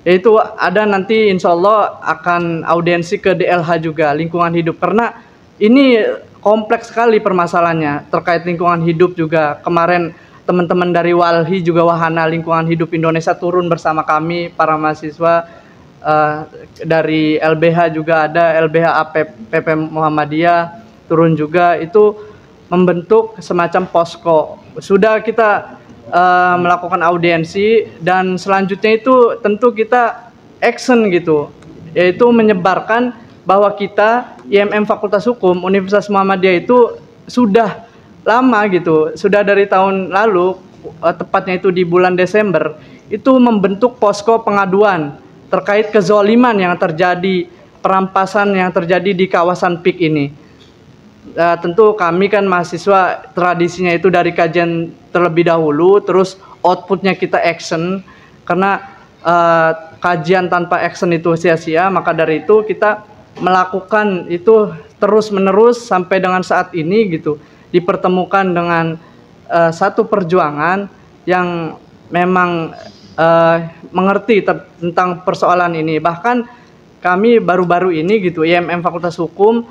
Speaker 4: Yaitu ada nanti insya Allah akan audiensi ke DLH juga, lingkungan hidup. Karena ini kompleks sekali permasalahannya terkait lingkungan hidup juga. Kemarin teman-teman dari Walhi juga Wahana Lingkungan Hidup Indonesia turun bersama kami, para mahasiswa dari LBH juga ada, LBH PP Muhammadiyah turun juga, itu membentuk semacam posko. Sudah kita melakukan audiensi dan selanjutnya itu tentu kita action gitu, yaitu menyebarkan bahwa kita IMM Fakultas Hukum Universitas Muhammadiyah itu sudah lama gitu, sudah dari tahun lalu, tepatnya itu di bulan Desember, itu membentuk posko pengaduan terkait kezoliman yang terjadi, perampasan yang terjadi di kawasan PIK ini. Tentu kami kan mahasiswa tradisinya itu dari kajian terlebih dahulu, terus outputnya kita action, karena kajian tanpa action itu sia-sia. Maka dari itu kita melakukan itu terus menerus sampai dengan saat ini gitu, dipertemukan dengan satu perjuangan yang memang mengerti tentang persoalan ini. Bahkan kami baru-baru ini gitu, IMM Fakultas Hukum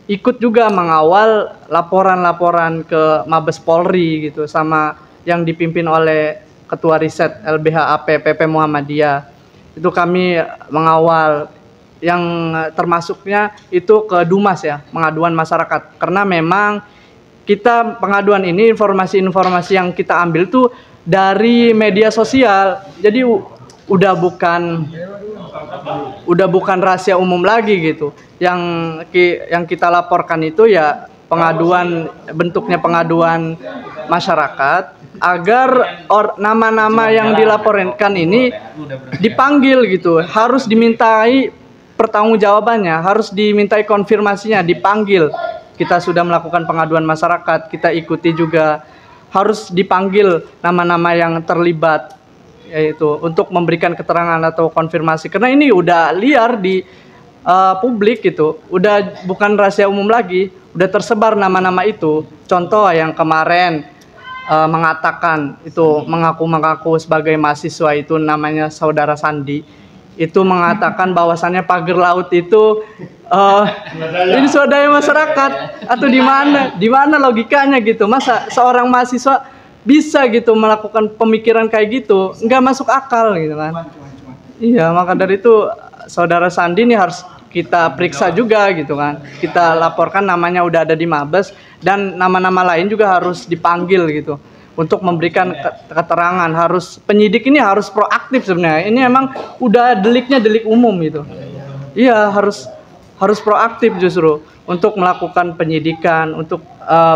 Speaker 4: ikut juga mengawal laporan-laporan ke Mabes Polri gitu, sama yang dipimpin oleh Ketua Riset LBH AP PP Muhammadiyah. Itu kami mengawal, yang termasuknya itu ke Dumas ya, pengaduan masyarakat. Karena memang kita pengaduan ini, informasi-informasi yang kita ambil tuh dari media sosial. Jadi udah bukan rahasia umum lagi gitu. Yang kita laporkan itu ya pengaduan, bentuknya pengaduan masyarakat, agar nama-nama yang dilaporkan ini dipanggil gitu, harus dimintai pertanggungjawabannya, harus dimintai konfirmasinya, dipanggil. Kita sudah melakukan pengaduan masyarakat, kita ikuti juga, harus dipanggil nama-nama yang terlibat, yaitu untuk memberikan keterangan atau konfirmasi. Karena ini udah liar di publik gitu, udah bukan rahasia umum lagi, udah tersebar nama-nama itu. Contoh yang kemarin mengatakan itu, mengaku-mengaku sebagai mahasiswa, itu namanya Saudara Sandi, itu mengatakan bahwasannya pagar laut itu ini swadaya masyarakat, atau di mana logikanya gitu? Masa seorang mahasiswa bisa gitu melakukan pemikiran kayak gitu? Nggak masuk akal gitu kan? Iya, maka dari itu Saudara Sandi ini harus kita periksa juga gitu kan. Kita laporkan, namanya udah ada di Mabes, dan nama-nama lain juga harus dipanggil gitu untuk memberikan keterangan. Harus, penyidik ini harus proaktif sebenarnya. Ini emang udah deliknya delik umum gitu. Iya, harus proaktif justru untuk melakukan penyidikan, untuk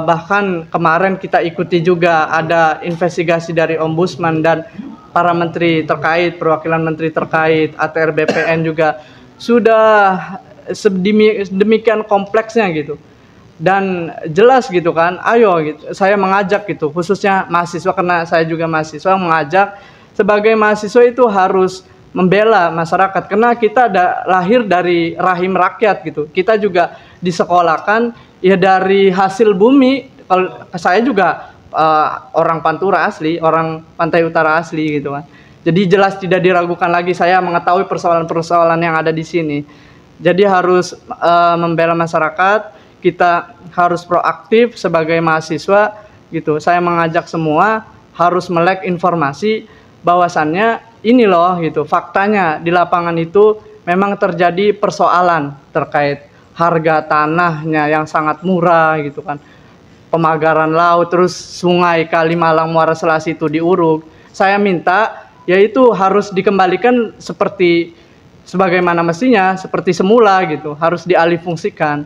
Speaker 4: bahkan kemarin kita ikuti juga ada investigasi dari Ombudsman dan para menteri terkait, perwakilan menteri terkait, ATR BPN juga sudah demikian kompleksnya gitu. Dan jelas gitu kan, ayo gitu, saya mengajak gitu, khususnya mahasiswa, karena saya juga mahasiswa, mengajak sebagai mahasiswa itu harus membela masyarakat, karena kita lahir dari rahim rakyat gitu. Kita juga disekolahkan ya dari hasil bumi. Kalau saya juga orang Pantura asli, orang Pantai Utara asli gitu kan. Jadi jelas tidak diragukan lagi saya mengetahui persoalan-persoalan yang ada di sini. Jadi harus membela masyarakat. kita harus proaktif sebagai mahasiswa gitu. Saya mengajak semua harus melek informasi bahwasannya ini loh gitu, faktanya di lapangan itu memang terjadi persoalan terkait harga tanahnya yang sangat murah gitu kan, pemagaran laut, terus sungai Kalimalang Muara Selasi itu diuruk. Saya minta yaitu harus dikembalikan seperti sebagaimana mestinya, seperti semula gitu, harus dialihfungsikan.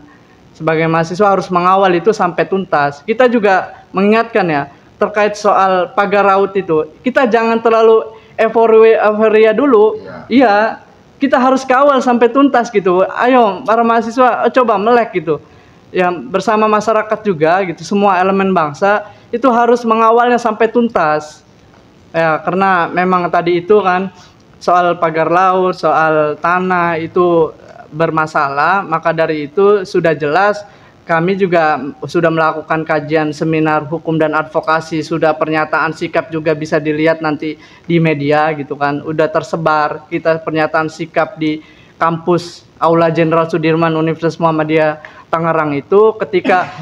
Speaker 4: Sebagai mahasiswa harus mengawal itu sampai tuntas. Kita juga mengingatkan ya terkait soal pagar laut itu, kita jangan terlalu euforia dulu. Iya, kita harus kawal sampai tuntas gitu. Ayo para mahasiswa coba melek gitu. Ya bersama masyarakat juga gitu, semua elemen bangsa itu harus mengawalnya sampai tuntas. Ya, karena memang tadi itu kan soal pagar laut, soal tanah itu bermasalah, maka dari itu sudah jelas kami juga sudah melakukan kajian seminar hukum dan advokasi, sudah pernyataan sikap juga bisa dilihat nanti di media gitu kan, udah tersebar kita pernyataan sikap di kampus Aula Jenderal Sudirman Universitas Muhammadiyah Tangerang itu ketika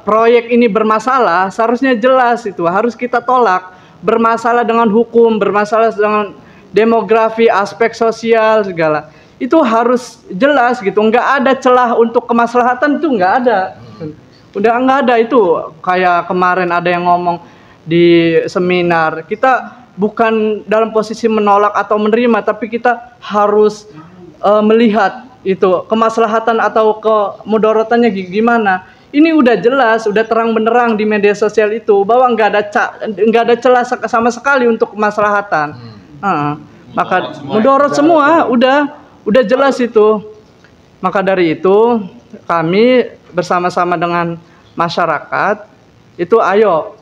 Speaker 4: proyek ini bermasalah, seharusnya jelas itu harus kita tolak, bermasalah dengan hukum, bermasalah dengan demografi, aspek sosial segala. Itu harus jelas gitu, nggak ada celah untuk kemaslahatan, itu nggak ada. Udah nggak ada itu. Kayak kemarin ada yang ngomong di seminar, kita bukan dalam posisi menolak atau menerima, tapi kita harus melihat itu kemaslahatan atau kemudorotannya gimana. Ini udah jelas, udah terang benderang di media sosial itu bahwa nggak ada celah sama sekali untuk kemaslahatan. Maka mudorot semua udah jelas itu. Maka dari itu kami bersama-sama dengan masyarakat itu ayo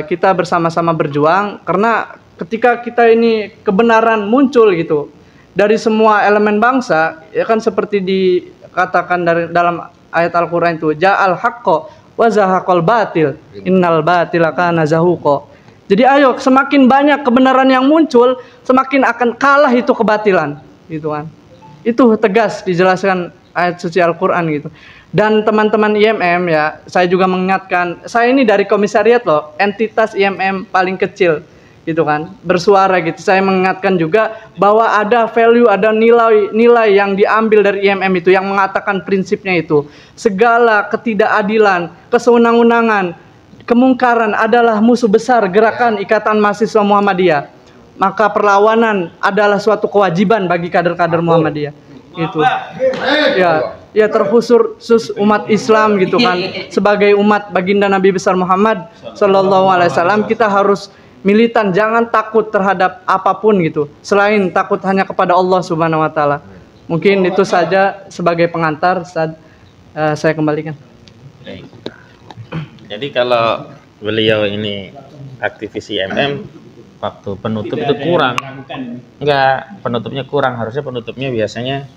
Speaker 4: kita bersama-sama berjuang, karena ketika kita ini kebenaran muncul gitu dari semua elemen bangsa, ya kan seperti dikatakan dalam ayat Al-Qur'an itu ja'al haqqo wa zahaqal batil innal batila kana zahuqa. Jadi ayo semakin banyak kebenaran yang muncul, semakin akan kalah itu kebatilan gitu kan. Itu tegas dijelaskan ayat suci Al-Qur'an gitu. Dan teman-teman IMM ya, saya juga mengingatkan, saya ini dari komisariat loh, entitas IMM paling kecil gitu kan, bersuara gitu. Saya mengingatkan juga bahwa ada value, ada nilai yang diambil dari IMM itu yang mengatakan prinsipnya itu segala ketidakadilan, kesewenang-wenangan, kemungkaran adalah musuh besar gerakan Ikatan Mahasiswa Muhammadiyah. Maka perlawanan adalah suatu kewajiban bagi kader-kader Muhammadiyah. Itu. Ya terkhusus umat Islam gitu kan. Sebagai umat baginda Nabi besar Muhammad sallallahu alaihi wasallam, kita harus militan, jangan takut terhadap apapun gitu. Selain takut hanya kepada Allah Subhanahu wa taala. Mungkin itu saja sebagai pengantar, saya kembalikan.
Speaker 2: Jadi kalau beliau ini aktivis IMM, waktu penutup itu kurang. Enggak, penutupnya kurang. Harusnya penutupnya biasanya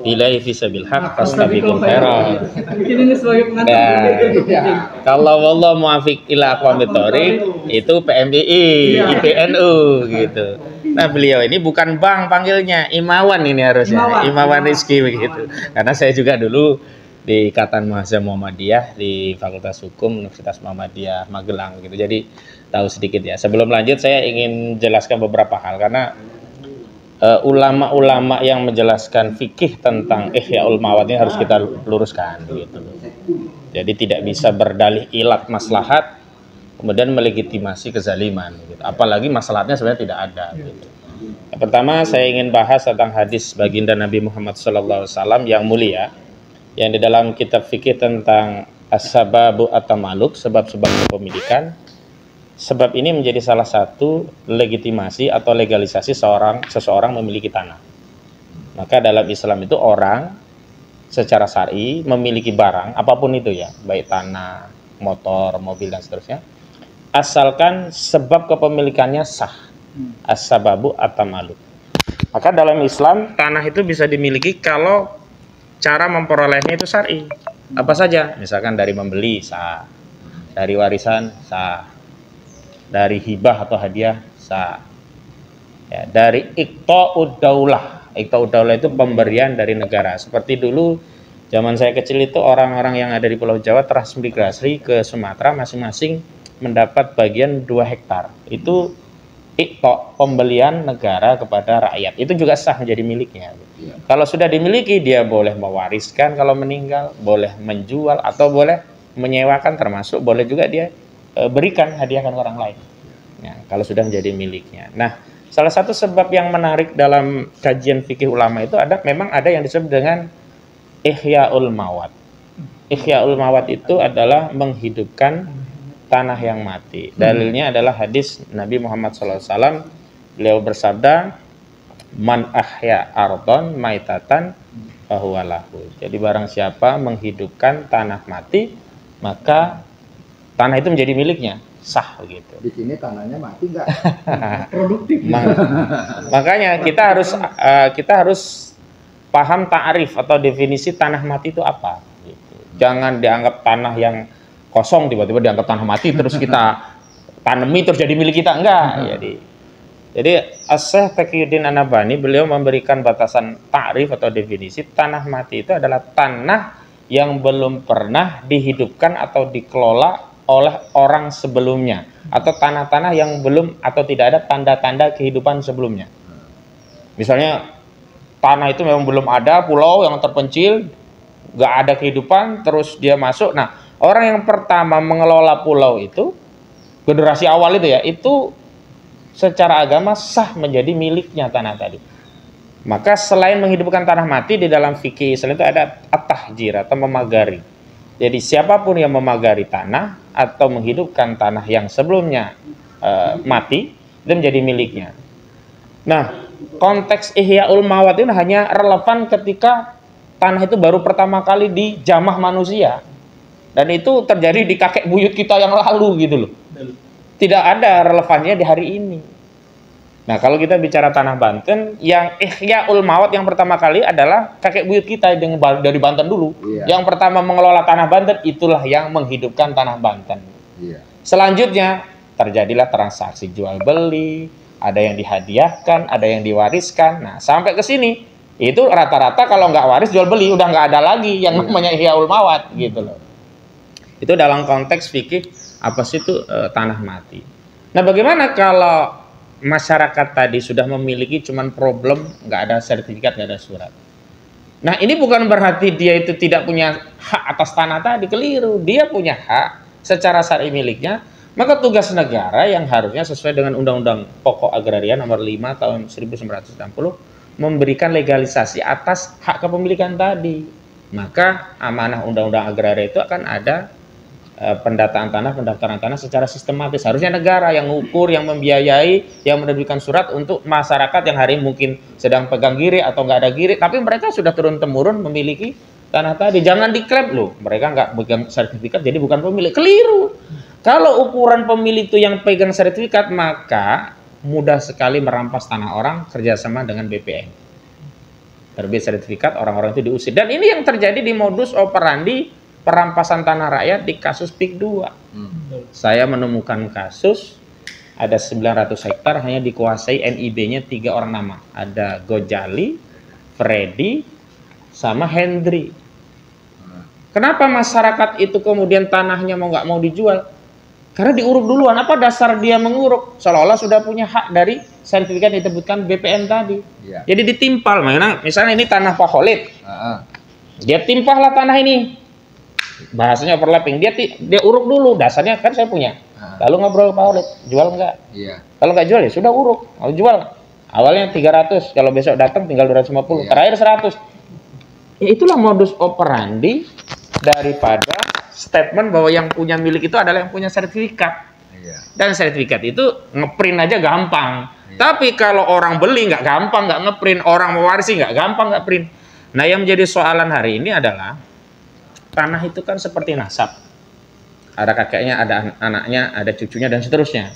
Speaker 2: billahi fisabil haq fastabiqul khairat.
Speaker 4: Ini sebagai pengantar.
Speaker 2: Kalau wallahu muwaffiq ila aqwamit thoriq itu PMII, IPNU gitu. Nah, beliau ini bukan Bang panggilnya, Imawan ini harusnya. Imawan Rizky begitu. Karena saya juga dulu di Ikatan Mahasiswa Muhammadiyah di Fakultas Hukum Universitas Muhammadiyah Magelang gitu. Jadi tahu sedikit ya. Sebelum lanjut saya ingin jelaskan beberapa hal karena ulama-ulama yang menjelaskan fikih tentang Ihyaul Mawad ini harus kita luruskan gitu. Jadi tidak bisa berdalih ilat maslahat kemudian melegitimasi kezaliman gitu. Apalagi maslahatnya sebenarnya tidak ada gitu. Yang pertama saya ingin bahas tentang hadis baginda Nabi Muhammad SAW yang mulia yang di dalam kitab fikih tentang as-sababu at-tamaluk, sebab-sebab kepemilikan. Sebab ini menjadi salah satu legitimasi atau legalisasi seseorang memiliki tanah. Maka dalam Islam itu orang secara syar'i memiliki barang apapun itu ya, baik tanah, motor, mobil dan seterusnya, asalkan sebab kepemilikannya sah. As-sababu at-tamaluk. Maka dalam Islam tanah itu bisa dimiliki kalau cara memperolehnya itu syar'i. Apa saja? Misalkan dari membeli sah, dari warisan sah, dari hibah atau hadiah sah, ya, dari iqta'ud daulah. Iqta'ud daulah itu pemberian dari negara. Seperti dulu Zaman saya kecil itu orang-orang yang ada di Pulau Jawa transmigrasi ke Sumatera masing-masing mendapat bagian 2 hektar. Itu iktok, pembelian negara kepada rakyat. Itu juga sah menjadi miliknya. Kalau sudah dimiliki, dia boleh mewariskan kalau meninggal, boleh menjual atau boleh menyewakan, termasuk boleh juga dia berikan, hadiahkan orang lain. Nah, kalau sudah menjadi miliknya. Nah, salah satu sebab yang menarik dalam kajian fikih ulama itu memang ada yang disebut dengan Ihya'ul Mawat. Ihya'ul Mawat itu adalah menghidupkan tanah yang mati. Dalilnya adalah hadis Nabi Muhammad SAW. Beliau bersabda, man ahya ardon maitatan fahuwa lahu. Jadi barang siapa menghidupkan tanah mati, maka tanah itu menjadi miliknya, sah begitu.
Speaker 3: Di sini tanahnya mati nggak?
Speaker 4: Produktif.
Speaker 2: Makanya kita harus paham ta'rif atau definisi tanah mati itu apa. Gitu. Jangan dianggap tanah yang kosong tiba-tiba dianggap tanah mati terus kita tanami terus jadi milik kita, enggak. Jadi As-Syaikh Taqiyuddin An-Nabhani beliau memberikan batasan ta'rif atau definisi tanah mati itu adalah tanah yang belum pernah dihidupkan atau dikelola oleh orang sebelumnya, atau tanah-tanah yang belum atau tidak ada tanda-tanda kehidupan sebelumnya. Misalnya tanah itu memang belum ada, pulau yang terpencil, nggak ada kehidupan, terus dia masuk. Nah, orang yang pertama mengelola pulau itu, generasi awal itu ya, itu secara agama sah menjadi miliknya tanah tadi. Maka selain menghidupkan tanah mati, di dalam fikih Islam itu ada at-tahjir atau memagari. Jadi siapapun yang memagari tanah atau menghidupkan tanah yang sebelumnya mati, itu menjadi miliknya. Nah, konteks Ihya'ul Mawat ini hanya relevan ketika tanah itu baru pertama kali dijamah manusia. Dan itu terjadi di kakek buyut kita yang lalu gitu loh. Tidak ada relevannya di hari ini. Nah, kalau kita bicara tanah Banten, yang Ihya'ul Mawat yang pertama kali adalah kakek buyut kita dari Banten dulu. Yang pertama mengelola tanah Banten, itulah yang menghidupkan tanah Banten. Selanjutnya terjadilah transaksi jual beli, ada yang dihadiahkan, ada yang diwariskan. Nah, sampai ke sini itu rata-rata kalau nggak waris jual beli udah nggak ada lagi yang namanya Ihya'ul Mawat gitu loh. Itu dalam konteks fikih apa sih itu tanah mati. Nah, bagaimana kalau masyarakat tadi sudah memiliki cuman problem nggak ada sertifikat, nggak ada surat. Nah, ini bukan berarti dia itu tidak punya hak atas tanah tadi, keliru. Dia punya hak secara syar'i miliknya. Maka tugas negara yang harusnya sesuai dengan Undang-Undang Pokok Agraria nomor 5 tahun 1960 memberikan legalisasi atas hak kepemilikan tadi. Maka amanah Undang-Undang Agraria itu akan ada pendataan tanah, pendaftaran tanah secara sistematis. Harusnya negara yang mengukur, yang membiayai, yang menerbitkan surat untuk masyarakat yang hari ini mungkin sedang pegang giri atau nggak ada giri, tapi mereka sudah turun-temurun memiliki tanah tadi. Jangan diklaim loh, mereka nggak pegang sertifikat jadi bukan pemilik. Keliru. Kalau ukuran pemilik itu yang pegang sertifikat, maka mudah sekali merampas tanah orang kerjasama dengan BPN. Terbit sertifikat, orang-orang itu diusir. Dan ini yang terjadi di modus operandi perampasan tanah rakyat di kasus PIK 2. Saya menemukan kasus ada 900 hektar hanya dikuasai NIB-nya 3 orang nama. Ada Gojali, Freddy, sama Hendry. Kenapa masyarakat itu kemudian tanahnya mau nggak mau dijual? Karena diuruk duluan. Apa dasar dia menguruk? Seolah-olah sudah punya hak dari sertifikat yang disebutkan BPN tadi. Jadi ditimpal. Misalnya ini tanah Pak Khalid. Dia timpahlah tanah ini. Bahasanya overlapping, dia uruk dulu, dasarnya kan saya punya. Lalu ngobrol Pak Khalid, jual enggak? Kalau enggak jual ya sudah uruk. Kalau jual awalnya 300, kalau besok datang tinggal 250, terakhir 100. Ya itulah modus operandi daripada statement bahwa yang punya milik itu adalah yang punya sertifikat. Dan sertifikat itu ngeprint aja gampang. Tapi kalau orang beli nggak gampang, nggak ngeprint. Orang mewarisi nggak gampang, nggak print. Nah, yang menjadi soalan hari ini adalah tanah itu kan seperti nasab. Ada kakeknya, ada anaknya, ada cucunya, dan seterusnya.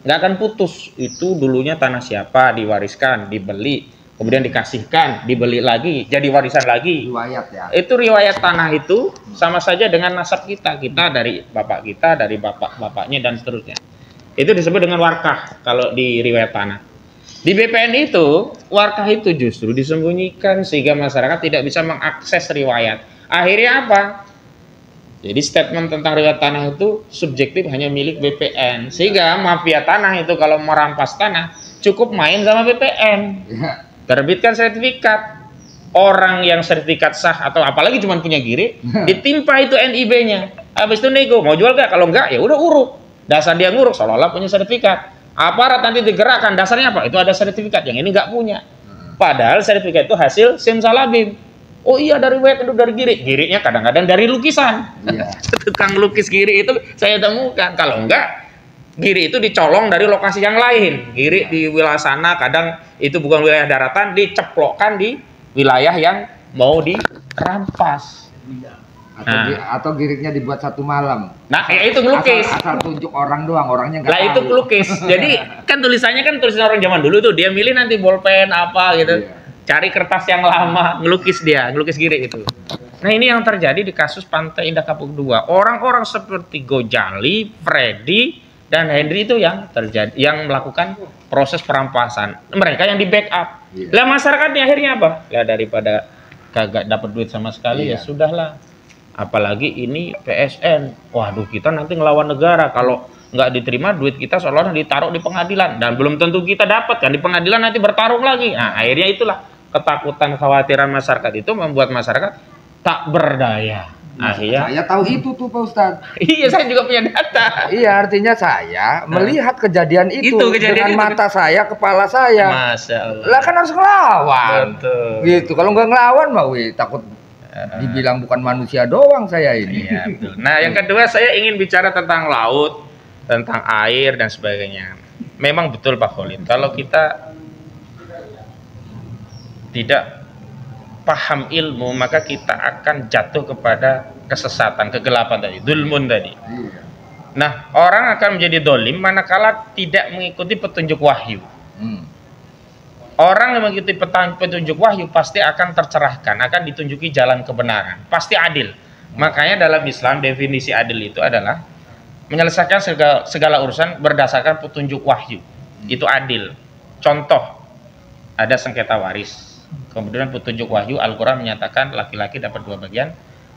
Speaker 2: Nggak akan putus. Itu dulunya tanah siapa, diwariskan, dibeli, kemudian dikasihkan, dibeli lagi, jadi warisan lagi.
Speaker 3: Riwayat ya.
Speaker 2: Itu riwayat tanah itu sama saja dengan nasab kita. Kita dari bapak kita, dari bapak-bapaknya, dan seterusnya. Itu disebut dengan warkah kalau di riwayat tanah. Di BPN itu, warkah itu justru disembunyikan sehingga masyarakat tidak bisa mengakses riwayat. Akhirnya apa? Jadi statement tentang riwayat tanah itu subjektif hanya milik BPN. Sehingga mafia tanah itu kalau merampas tanah cukup main sama BPN. Terbitkan sertifikat. Orang yang sertifikat sah atau apalagi cuma punya GIRI, ditimpa itu NIB-nya. Habis itu nego, mau jual gak? Kalau enggak ya udah uruk. Dasar dia nguruk seolah-olah punya sertifikat. Aparat nanti digerakkan, dasarnya apa? Itu ada sertifikat, yang ini nggak punya. Padahal sertifikat itu hasil simsalabim. Oh iya dari web itu dari GIRI. GIRI-nya kadang-kadang dari lukisan. Iya. Tukang lukis GIRI itu saya temukan. Kalau enggak, GIRI itu dicolong dari lokasi yang lain. GIRI di wilayah sana, kadang itu bukan wilayah daratan, diceplokkan di wilayah yang mau dirampas.
Speaker 3: Atau GIRI-nya dibuat satu malam.
Speaker 2: Nah, ya itu ngelukis.
Speaker 3: Asal tunjuk orang doang, orangnya nggak tahu.
Speaker 2: Lah itu pelukis. Jadi kan tulisannya kan tulisan orang zaman dulu tuh, dia milih nanti bolpen apa gitu. Iya. Cari kertas yang lama, ngelukis dia, ngelukis GIRI itu. Nah ini yang terjadi di kasus Pantai Indah Kapuk II. Orang-orang seperti Gojali, Freddy, dan Henry itu yang terjadi, yang melakukan proses perampasan. Mereka yang di backup. Iya. Lah masyarakatnya akhirnya apa? Lah daripada kagak dapat duit sama sekali, ya sudahlah. Apalagi ini PSN. Waduh, kita nanti ngelawan negara. Kalau nggak diterima duit kita seolah-olah ditaruh di pengadilan. Dan belum tentu kita dapat kan. Di pengadilan nanti bertarung lagi. Nah akhirnya itulah. Ketakutan, khawatiran masyarakat itu membuat masyarakat tak berdaya. Akhirnya
Speaker 3: saya tahu itu tuh Pak Ustadz.
Speaker 2: Iya, saya juga punya data.
Speaker 3: Iya, artinya saya melihat kejadian itu dengan mata saya, kepala saya.
Speaker 2: Masya Allah.
Speaker 3: Lah kan harus ngelawan.
Speaker 2: Betul.
Speaker 3: Gitu. Kalau nggak ngelawan mah takut dibilang bukan manusia doang saya ini.
Speaker 2: Iya, betul. Nah, yang kedua saya ingin bicara tentang laut, tentang air dan sebagainya. Memang betul Pak Khalid, kalau kita tidak paham ilmu, maka kita akan jatuh kepada kesesatan, kegelapan tadi, dzulmun tadi. Nah, orang akan menjadi dolim manakala tidak mengikuti petunjuk wahyu. Orang yang mengikuti petunjuk wahyu pasti akan tercerahkan, akan ditunjuki jalan kebenaran, pasti adil. Makanya dalam Islam definisi adil itu adalah menyelesaikan segala urusan berdasarkan petunjuk wahyu. Itu adil. Contoh, ada sengketa waris. Kemudian petunjuk wahyu Al-Quran menyatakan laki-laki dapat 2 bagian,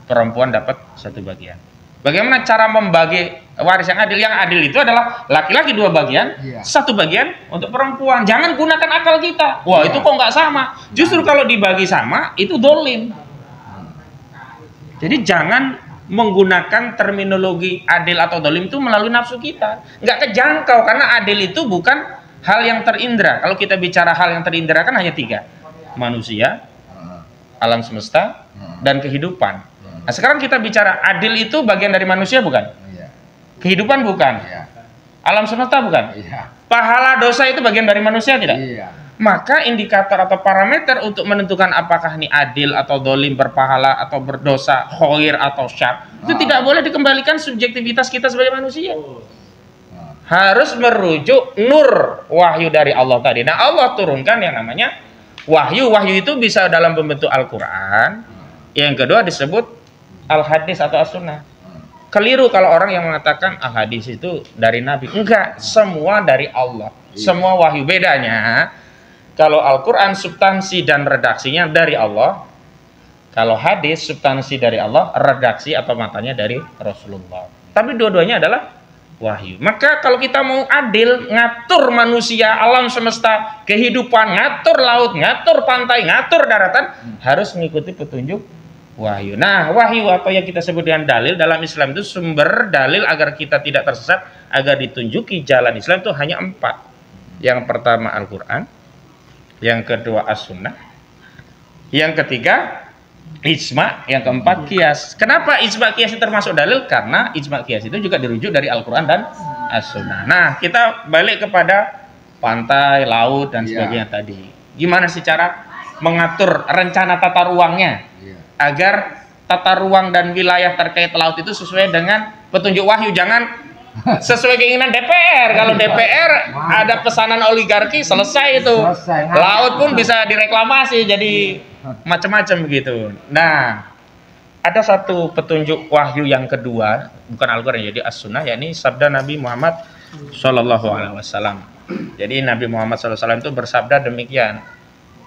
Speaker 2: perempuan dapat 1 bagian. Bagaimana cara membagi waris yang adil? Yang adil itu adalah laki-laki 2 bagian, 1 bagian untuk perempuan. Jangan gunakan akal kita. Wah itu kok nggak sama. Justru kalau dibagi sama itu dolim. Jadi jangan menggunakan terminologi adil atau dolim itu melalui nafsu kita. Nggak kejangkau karena adil itu bukan hal yang terindra. Kalau kita bicara hal yang terindra kan hanya 3. Manusia, alam semesta, dan kehidupan. Nah, sekarang kita bicara adil itu bagian dari manusia bukan? Kehidupan bukan? Alam semesta bukan? Pahala dosa itu bagian dari manusia tidak? Maka indikator atau parameter untuk menentukan apakah ini adil atau dolim, berpahala atau berdosa, khair atau syar, itu tidak boleh dikembalikan subjektivitas kita sebagai manusia. Harus merujuk nur wahyu dari Allah tadi. Nah, Allah turunkan yang namanya wahyu. Wahyu itu bisa dalam bentuk Al-Quran. Yang kedua disebut Al-Hadis atau As-Sunnah. Keliru kalau orang yang mengatakan Al-Hadis itu dari Nabi. Enggak, semua dari Allah. Semua wahyu. Bedanya, kalau Al-Quran substansi dan redaksinya dari Allah. Kalau hadis substansi dari Allah, redaksi atau matanya dari Rasulullah. Tapi dua-duanya adalah wahyu. Maka kalau kita mau adil, ngatur manusia, alam semesta, kehidupan, ngatur laut, ngatur pantai, ngatur daratan, harus mengikuti petunjuk wahyu. Nah, wahyu atau yang kita sebut dengan dalil dalam Islam itu sumber dalil agar kita tidak tersesat, agar ditunjuki jalan Islam itu hanya 4. Yang pertama Al-Quran, yang kedua As-Sunnah, yang ketiga ijma, yang keempat kias. Kenapa ijma kias itu termasuk dalil? Karena ijma kias itu juga dirujuk dari Al-Quran dan As-Sunnah. Nah, kita balik kepada pantai, laut, dan sebagainya tadi. Gimana sih cara mengatur rencana tata ruangnya agar tata ruang dan wilayah terkait laut itu sesuai dengan petunjuk wahyu, jangan sesuai keinginan DPR. Kalau DPR ada pesanan oligarki, selesai itu. Laut pun bisa direklamasi jadi macam-macam begitu. Nah, ada satu petunjuk wahyu yang kedua, bukan Al-Quran, jadi As-Sunnah, yakni sabda Nabi Muhammad SAW. Jadi Nabi Muhammad SAW itu bersabda demikian,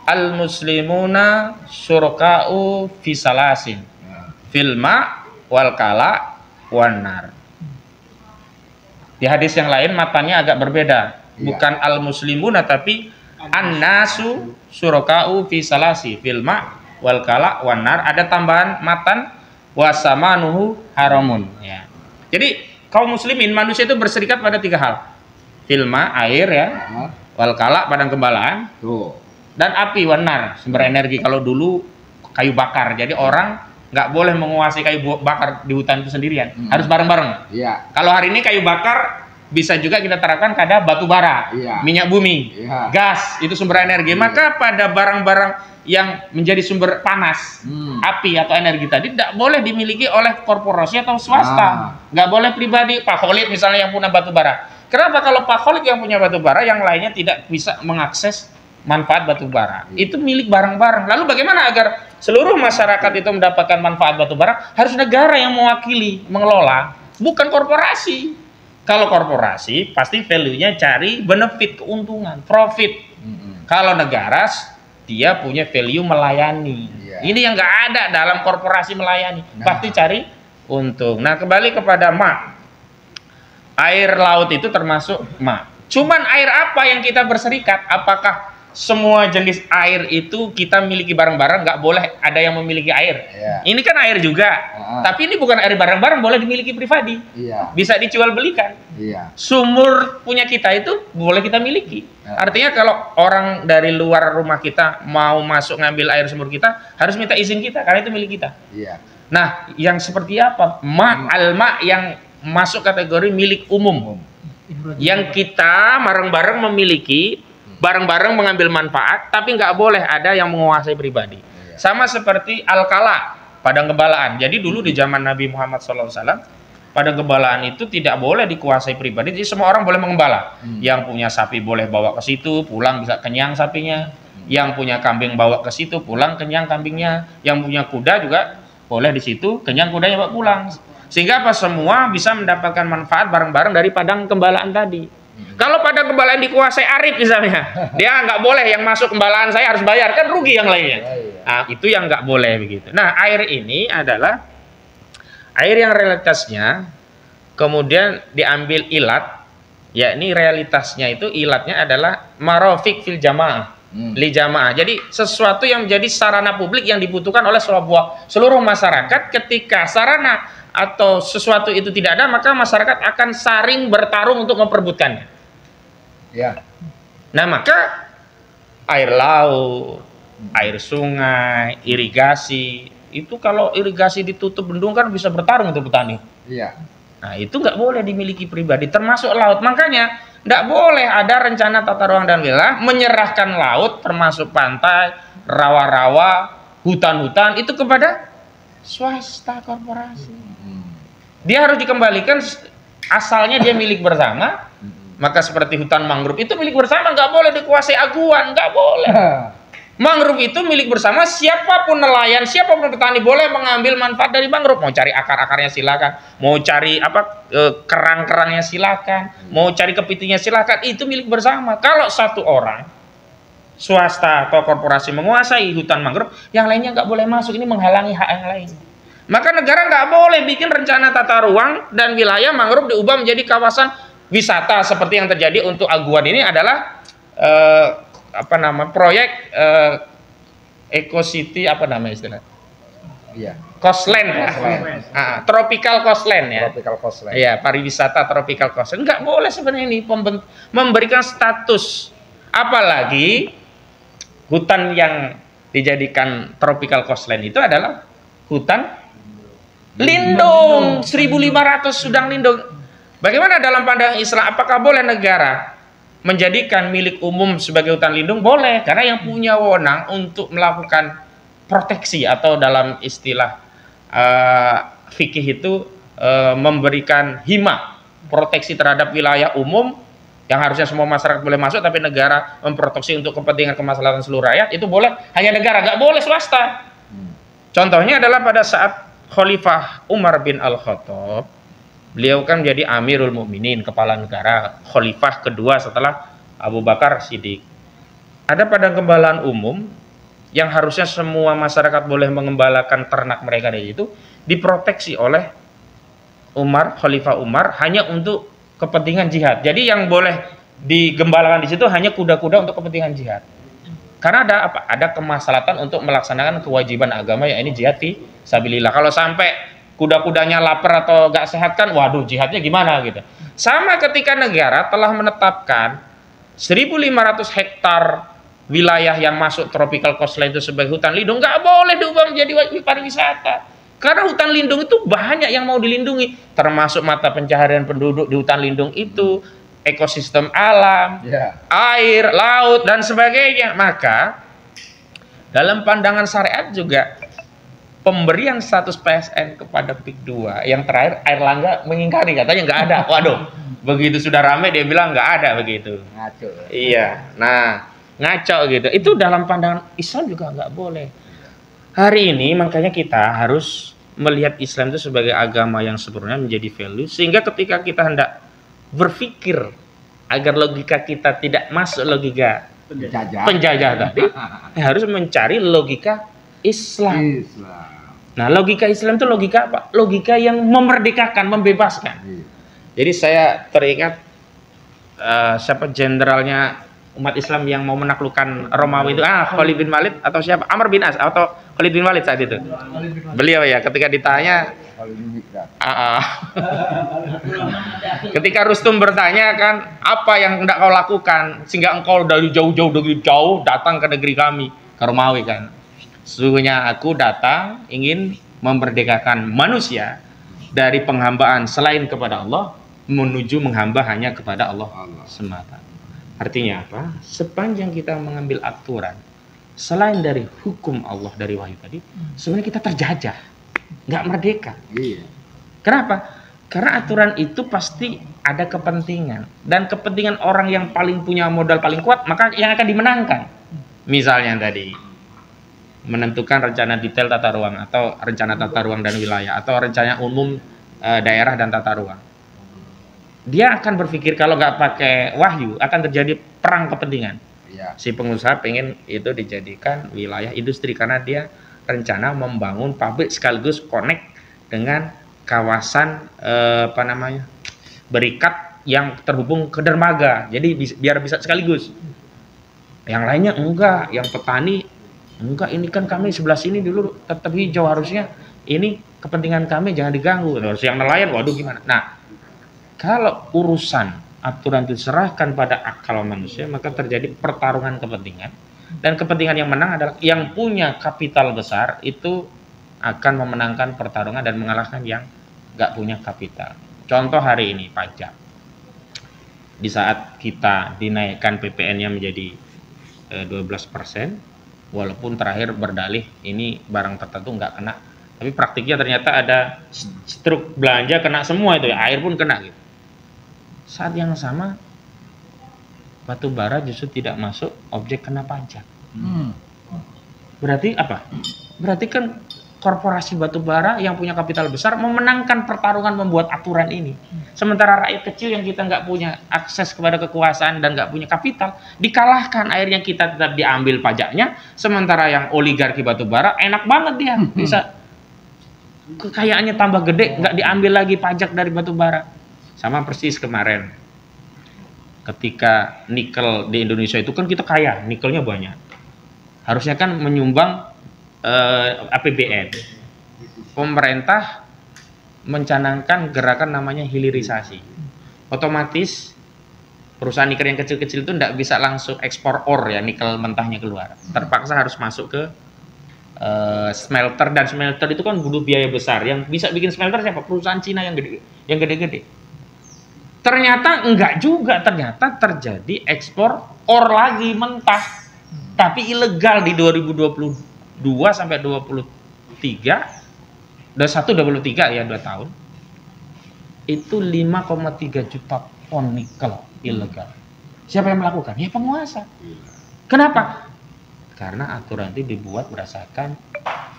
Speaker 2: al-muslimuna syuraka'u fi salasin. filma wal kala wan nar. Di hadis yang lain matanya agak berbeda, bukan al muslimuna tapi an-nasu syuraka'u fi salasi filma wal kala wan nar. Ada tambahan matan wasamanuhu haramun ya. Jadi kaum muslimin manusia itu berserikat pada 3 hal. Filma air ya, wal kala padang gembalaan, dan api wan nar sumber energi. Kalau dulu kayu bakar, jadi orang nggak boleh menguasai kayu bakar di hutan itu sendirian, harus bareng-bareng. Kalau hari ini kayu bakar bisa juga kita terapkan pada batu bara, minyak bumi, gas, itu sumber energi. Maka pada barang-barang yang menjadi sumber panas, api atau energi tadi tidak boleh dimiliki oleh korporasi atau swasta, nggak boleh pribadi. Pak Khalid misalnya yang punya batu bara, kenapa kalau Pak Khalid yang punya batu bara, yang lainnya tidak bisa mengakses manfaat batu bara? Itu milik bareng-bareng. Lalu bagaimana agar seluruh masyarakat itu mendapatkan manfaat batu bara? Harus negara yang mewakili, mengelola, bukan korporasi. Kalau korporasi pasti value-nya cari benefit, keuntungan, profit. Kalau negara dia punya value melayani. Ini yang nggak ada dalam korporasi melayani. Pasti cari untung. Nah, kembali kepada ma. Air laut itu termasuk ma. Cuman air apa yang kita berserikat? Apakah semua jenis air itu kita miliki bareng-bareng? Nggak boleh ada yang memiliki air. Ini kan air juga. Tapi ini bukan air bareng-bareng, boleh dimiliki pribadi. Bisa dijual belikan. Sumur punya kita itu boleh kita miliki. Artinya kalau orang dari luar rumah kita mau masuk ngambil air sumur kita, harus minta izin kita, karena itu milik kita. Nah, yang seperti apa? Al-ma yang masuk kategori milik umum. Yang kita bareng-bareng memiliki, bareng-bareng mengambil manfaat, tapi nggak boleh ada yang menguasai pribadi. Sama seperti al-kala, padang gembalaan. Jadi dulu di zaman Nabi Muhammad SAW, padang gembalaan itu tidak boleh dikuasai pribadi. Jadi semua orang boleh mengembala. Yang punya sapi boleh bawa ke situ, pulang bisa kenyang sapinya. Yang punya kambing bawa ke situ, pulang kenyang kambingnya. Yang punya kuda juga boleh di situ, kenyang kudanya bawa pulang. Sehingga apa, semua bisa mendapatkan manfaat bareng-bareng dari padang gembalaan tadi. Kalau pada gembalaan dikuasai Arif misalnya, dia nggak boleh, yang masuk gembalaan saya harus bayar, kan rugi yang lainnya. Nah, itu yang nggak boleh begitu. Nah, air ini adalah air yang realitasnya kemudian diambil ilat, yakni realitasnya itu ilatnya adalah marofik fil jamaah, li jamaah. Jadi sesuatu yang menjadi sarana publik yang dibutuhkan oleh seluruh masyarakat. Ketika sarana atau sesuatu itu tidak ada, maka masyarakat akan saling bertarung untuk memperebutkannya. Nah, maka air laut, air sungai, irigasi, itu kalau irigasi ditutup bendung kan bisa bertarung untuk petani. Nah, itu nggak boleh dimiliki pribadi, termasuk laut. Makanya nggak boleh ada rencana tata ruang dan wilayah menyerahkan laut, termasuk pantai, rawa-rawa, hutan-hutan, itu kepada swasta, korporasi. Dia harus dikembalikan, asalnya dia milik bersama. Maka seperti hutan mangrove itu milik bersama, nggak boleh dikuasai aguan, nggak boleh. Mangrove itu milik bersama, siapapun nelayan, siapapun petani boleh mengambil manfaat dari mangrove. Mau cari akar-akarnya silakan, mau cari kerang-kerangnya silakan, mau cari kepitingnya silakan, itu milik bersama. Kalau satu orang swasta atau korporasi menguasai hutan mangrove, yang lainnya nggak boleh masuk, ini menghalangi hak yang lain. Maka negara nggak boleh bikin rencana tata ruang dan wilayah mangrove diubah menjadi kawasan wisata seperti yang terjadi untuk Aguan. Ini adalah proyek Eco City, istilah? Coastland. Tropical Coastland ya. Tropical Coastland. Iya, pariwisata tropical coastland. Nggak boleh sebenarnya ini memberikan status, apalagi hutan yang dijadikan tropical coastland itu adalah hutan lindung, 1.500 sudang lindung. Bagaimana dalam pandangan Islam? Apakah boleh negara menjadikan milik umum sebagai hutan lindung? Boleh, karena yang punya wewenang untuk melakukan proteksi atau dalam istilah fikih itu memberikan hima, proteksi terhadap wilayah umum yang harusnya semua masyarakat boleh masuk, tapi negara memproteksi untuk kepentingan kemaslahatan seluruh rakyat, itu boleh hanya negara, nggak boleh swasta. Contohnya adalah pada saat Khalifah Umar bin Al-Khattab, beliau kan menjadi Amirul Mukminin, kepala negara, khalifah kedua setelah Abu Bakar Siddiq. Ada padang gembalaan umum yang harusnya semua masyarakat boleh mengembalakan ternak mereka dari itu, diproteksi oleh Umar, Khalifah Umar, hanya untuk kepentingan jihad. Jadi yang boleh digembalakan di situ hanya kuda-kuda untuk kepentingan jihad. Karena ada apa? Ada kemaslahatan untuk melaksanakan kewajiban agama, ya ini jihad fi sabilillah. Kalau sampai kuda-kudanya lapar atau gak sehat kan, waduh jihadnya gimana gitu. Sama ketika negara telah menetapkan 1.500 hektar wilayah yang masuk tropical coastline itu sebagai hutan lindung, nggak boleh diubah menjadi pariwisata. Karena hutan lindung itu banyak yang mau dilindungi, termasuk mata pencaharian penduduk di hutan lindung itu, ekosistem alam, air, laut, dan sebagainya. Maka dalam pandangan syariat juga pemberian status PSN kepada PIK 2 yang terakhir Airlangga mengingkari, katanya nggak ada. Waduh, begitu sudah ramai dia bilang nggak ada begitu.
Speaker 3: Ngaco.
Speaker 2: Iya, nah ngaco gitu. Itu dalam pandangan Islam juga nggak boleh. Hari ini makanya kita harus melihat Islam itu sebagai agama yang sebenarnya menjadi value, sehingga ketika kita hendak berpikir agar logika kita tidak masuk logika penjajah tadi, harus mencari logika Islam. Nah, logika Islam itu logika apa? Logika yang memerdekakan, membebaskan. Jadi saya teringat siapa jenderalnya umat Islam yang mau menaklukkan Romawi itu, Khalid bin Walid atau siapa? Amr bin As atau Khalid bin Walid saat itu. Beliau ya ketika ditanya, ketika Rustum bertanya kan, apa yang hendak kau lakukan sehingga engkau dari jauh datang ke negeri kami, ke Romawi kan? Sesungguhnya aku datang ingin memerdekakan manusia dari penghambaan selain kepada Allah menuju menghamba hanya kepada Allah semata. Artinya apa? Sepanjang kita mengambil aturan selain dari hukum Allah, dari wahyu tadi, sebenarnya kita terjajah, nggak merdeka. Kenapa? Karena aturan itu pasti ada kepentingan, dan kepentingan orang yang paling punya modal paling kuat maka yang akan dimenangkan. Misalnya tadi menentukan rencana detail tata ruang atau rencana tata ruang dan wilayah atau rencana umum daerah dan tata ruang. Dia akan berpikir kalau nggak pakai wahyu akan terjadi perang kepentingan. Si pengusaha pengen itu dijadikan wilayah industri karena dia rencana membangun pabrik sekaligus connect dengan kawasan berikat yang terhubung ke dermaga. Jadi biar bisa sekaligus. Yang lainnya enggak, yang petani enggak, ini kan kami sebelah sini dulu tetap hijau, harusnya ini kepentingan kami jangan diganggu. Terus yang nelayan, waduh gimana? Nah, kalau urusan aturan diserahkan pada akal manusia, maka terjadi pertarungan kepentingan, dan kepentingan yang menang adalah yang punya kapital besar itu akan memenangkan pertarungan dan mengalahkan yang nggak punya kapital. Contoh hari ini pajak. Di saat kita dinaikkan PPN-nya menjadi 12%, walaupun terakhir berdalih ini barang tertentu nggak kena, tapi praktiknya ternyata ada struk belanja kena semua itu ya, air pun kena gitu. Saat yang sama batu bara justru tidak masuk objek kena pajak. Berarti apa? Berarti kan korporasi batu bara yang punya kapital besar memenangkan pertarungan membuat aturan ini. Sementara rakyat kecil yang kita nggak punya akses kepada kekuasaan dan nggak punya kapital, dikalahkan, akhirnya kita tetap diambil pajaknya. Sementara yang oligarki batu bara enak banget dia, bisa kekayaannya tambah gede, nggak diambil lagi pajak dari batu bara. Sama persis kemarin ketika nikel di Indonesia itu kan kita kaya, nikelnya banyak, harusnya kan menyumbang APBN. Pemerintah mencanangkan gerakan namanya hilirisasi. Otomatis perusahaan nikel yang kecil-kecil itu tidak bisa langsung ekspor ore ya, nikel mentahnya keluar, terpaksa harus masuk ke smelter, dan smelter itu kan butuh biaya besar. Yang bisa bikin smelter siapa? Perusahaan Cina yang gede-gede. Ternyata enggak juga, ternyata terjadi ekspor ore lagi mentah, tapi ilegal di 2022 sampai 23, 23 ya 2 tahun. Itu 5,3 juta ton nikel ilegal. Siapa yang melakukan? Ya penguasa. Kenapa? Karena aturan itu dibuat berdasarkan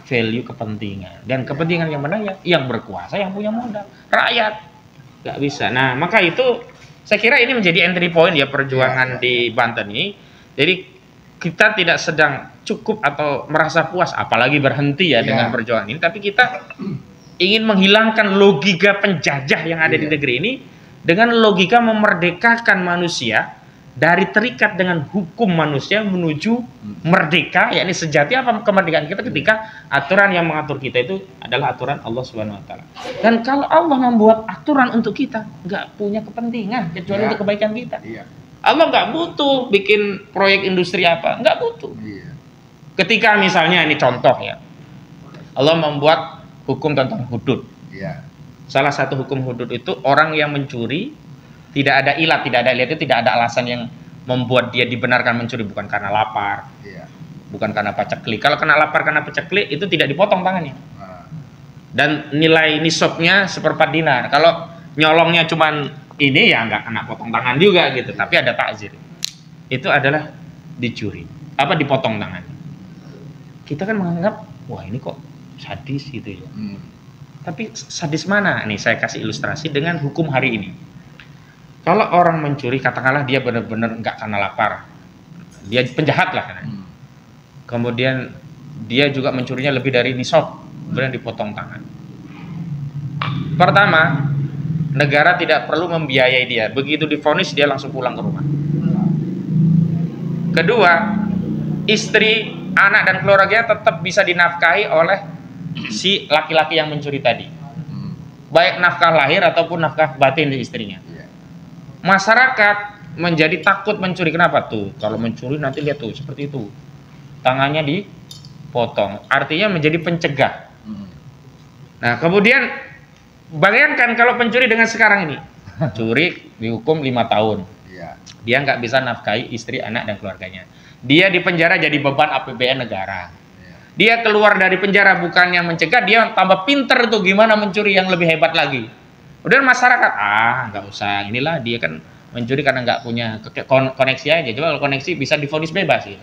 Speaker 2: value kepentingan, dan kepentingan yang mana ya? Yang berkuasa, yang punya modal, rakyat. Nggak bisa. Nah, maka itu saya kira ini menjadi entry point ya perjuangan di Banten ini. Jadi kita tidak sedang cukup atau merasa puas, apalagi berhenti ya dengan perjuangan ini, tapi kita ingin menghilangkan logika penjajah yang ada di negeri ini dengan logika memerdekakan manusia dari terikat dengan hukum manusia menuju merdeka, yakni sejati apa kemerdekaan kita ketika aturan yang mengatur kita itu adalah aturan Allah Subhanahu wa taala. Dan kalau Allah membuat aturan untuk kita, nggak punya kepentingan kecuali untuk kebaikan kita. Allah nggak butuh bikin proyek industri apa, nggak butuh. Ketika misalnya ini contoh ya, Allah membuat hukum tentang hudud. Salah satu hukum hudud itu orang yang mencuri tidak ada ilat, itu tidak ada alasan yang membuat dia dibenarkan mencuri, bukan karena lapar, bukan karena paceklik. Kalau kena lapar karena paceklik itu tidak dipotong tangannya. Dan nilai nisabnya seperempat dinar. Kalau nyolongnya cuman ini ya nggak kena potong tangan juga gitu, tapi ada takzir. Itu adalah dicuri, apa dipotong tangannya. Kita kan menganggap wah ini kok sadis gitu ya. Tapi sadis mana? Nih saya kasih ilustrasi dengan hukum hari ini. Kalau orang mencuri, katakanlah dia benar-benar nggak karena lapar, dia penjahat lah kan. Kemudian dia juga mencurinya lebih dari nisab, kemudian dipotong tangan. Pertama, negara tidak perlu membiayai dia, begitu divonis dia langsung pulang ke rumah. Kedua, istri, anak dan keluarganya tetap bisa dinafkahi oleh si laki-laki yang mencuri tadi, baik nafkah lahir ataupun nafkah batin di istrinya. Masyarakat menjadi takut mencuri. Kenapa tuh? Kalau mencuri nanti lihat tuh seperti itu, tangannya dipotong. Artinya menjadi pencegah. Nah kemudian bayangkan kalau pencuri dengan sekarang ini, curi dihukum 5 tahun, dia nggak bisa nafkahi istri, anak dan keluarganya. Dia di penjara jadi beban APBN negara. Dia keluar dari penjara bukannya mencegah, dia tambah pinter tuh gimana mencuri yang lebih hebat lagi. Udah masyarakat, nggak usah, inilah dia kan mencuri karena nggak punya koneksi aja. Coba kalau koneksi bisa divonis bebas gitu.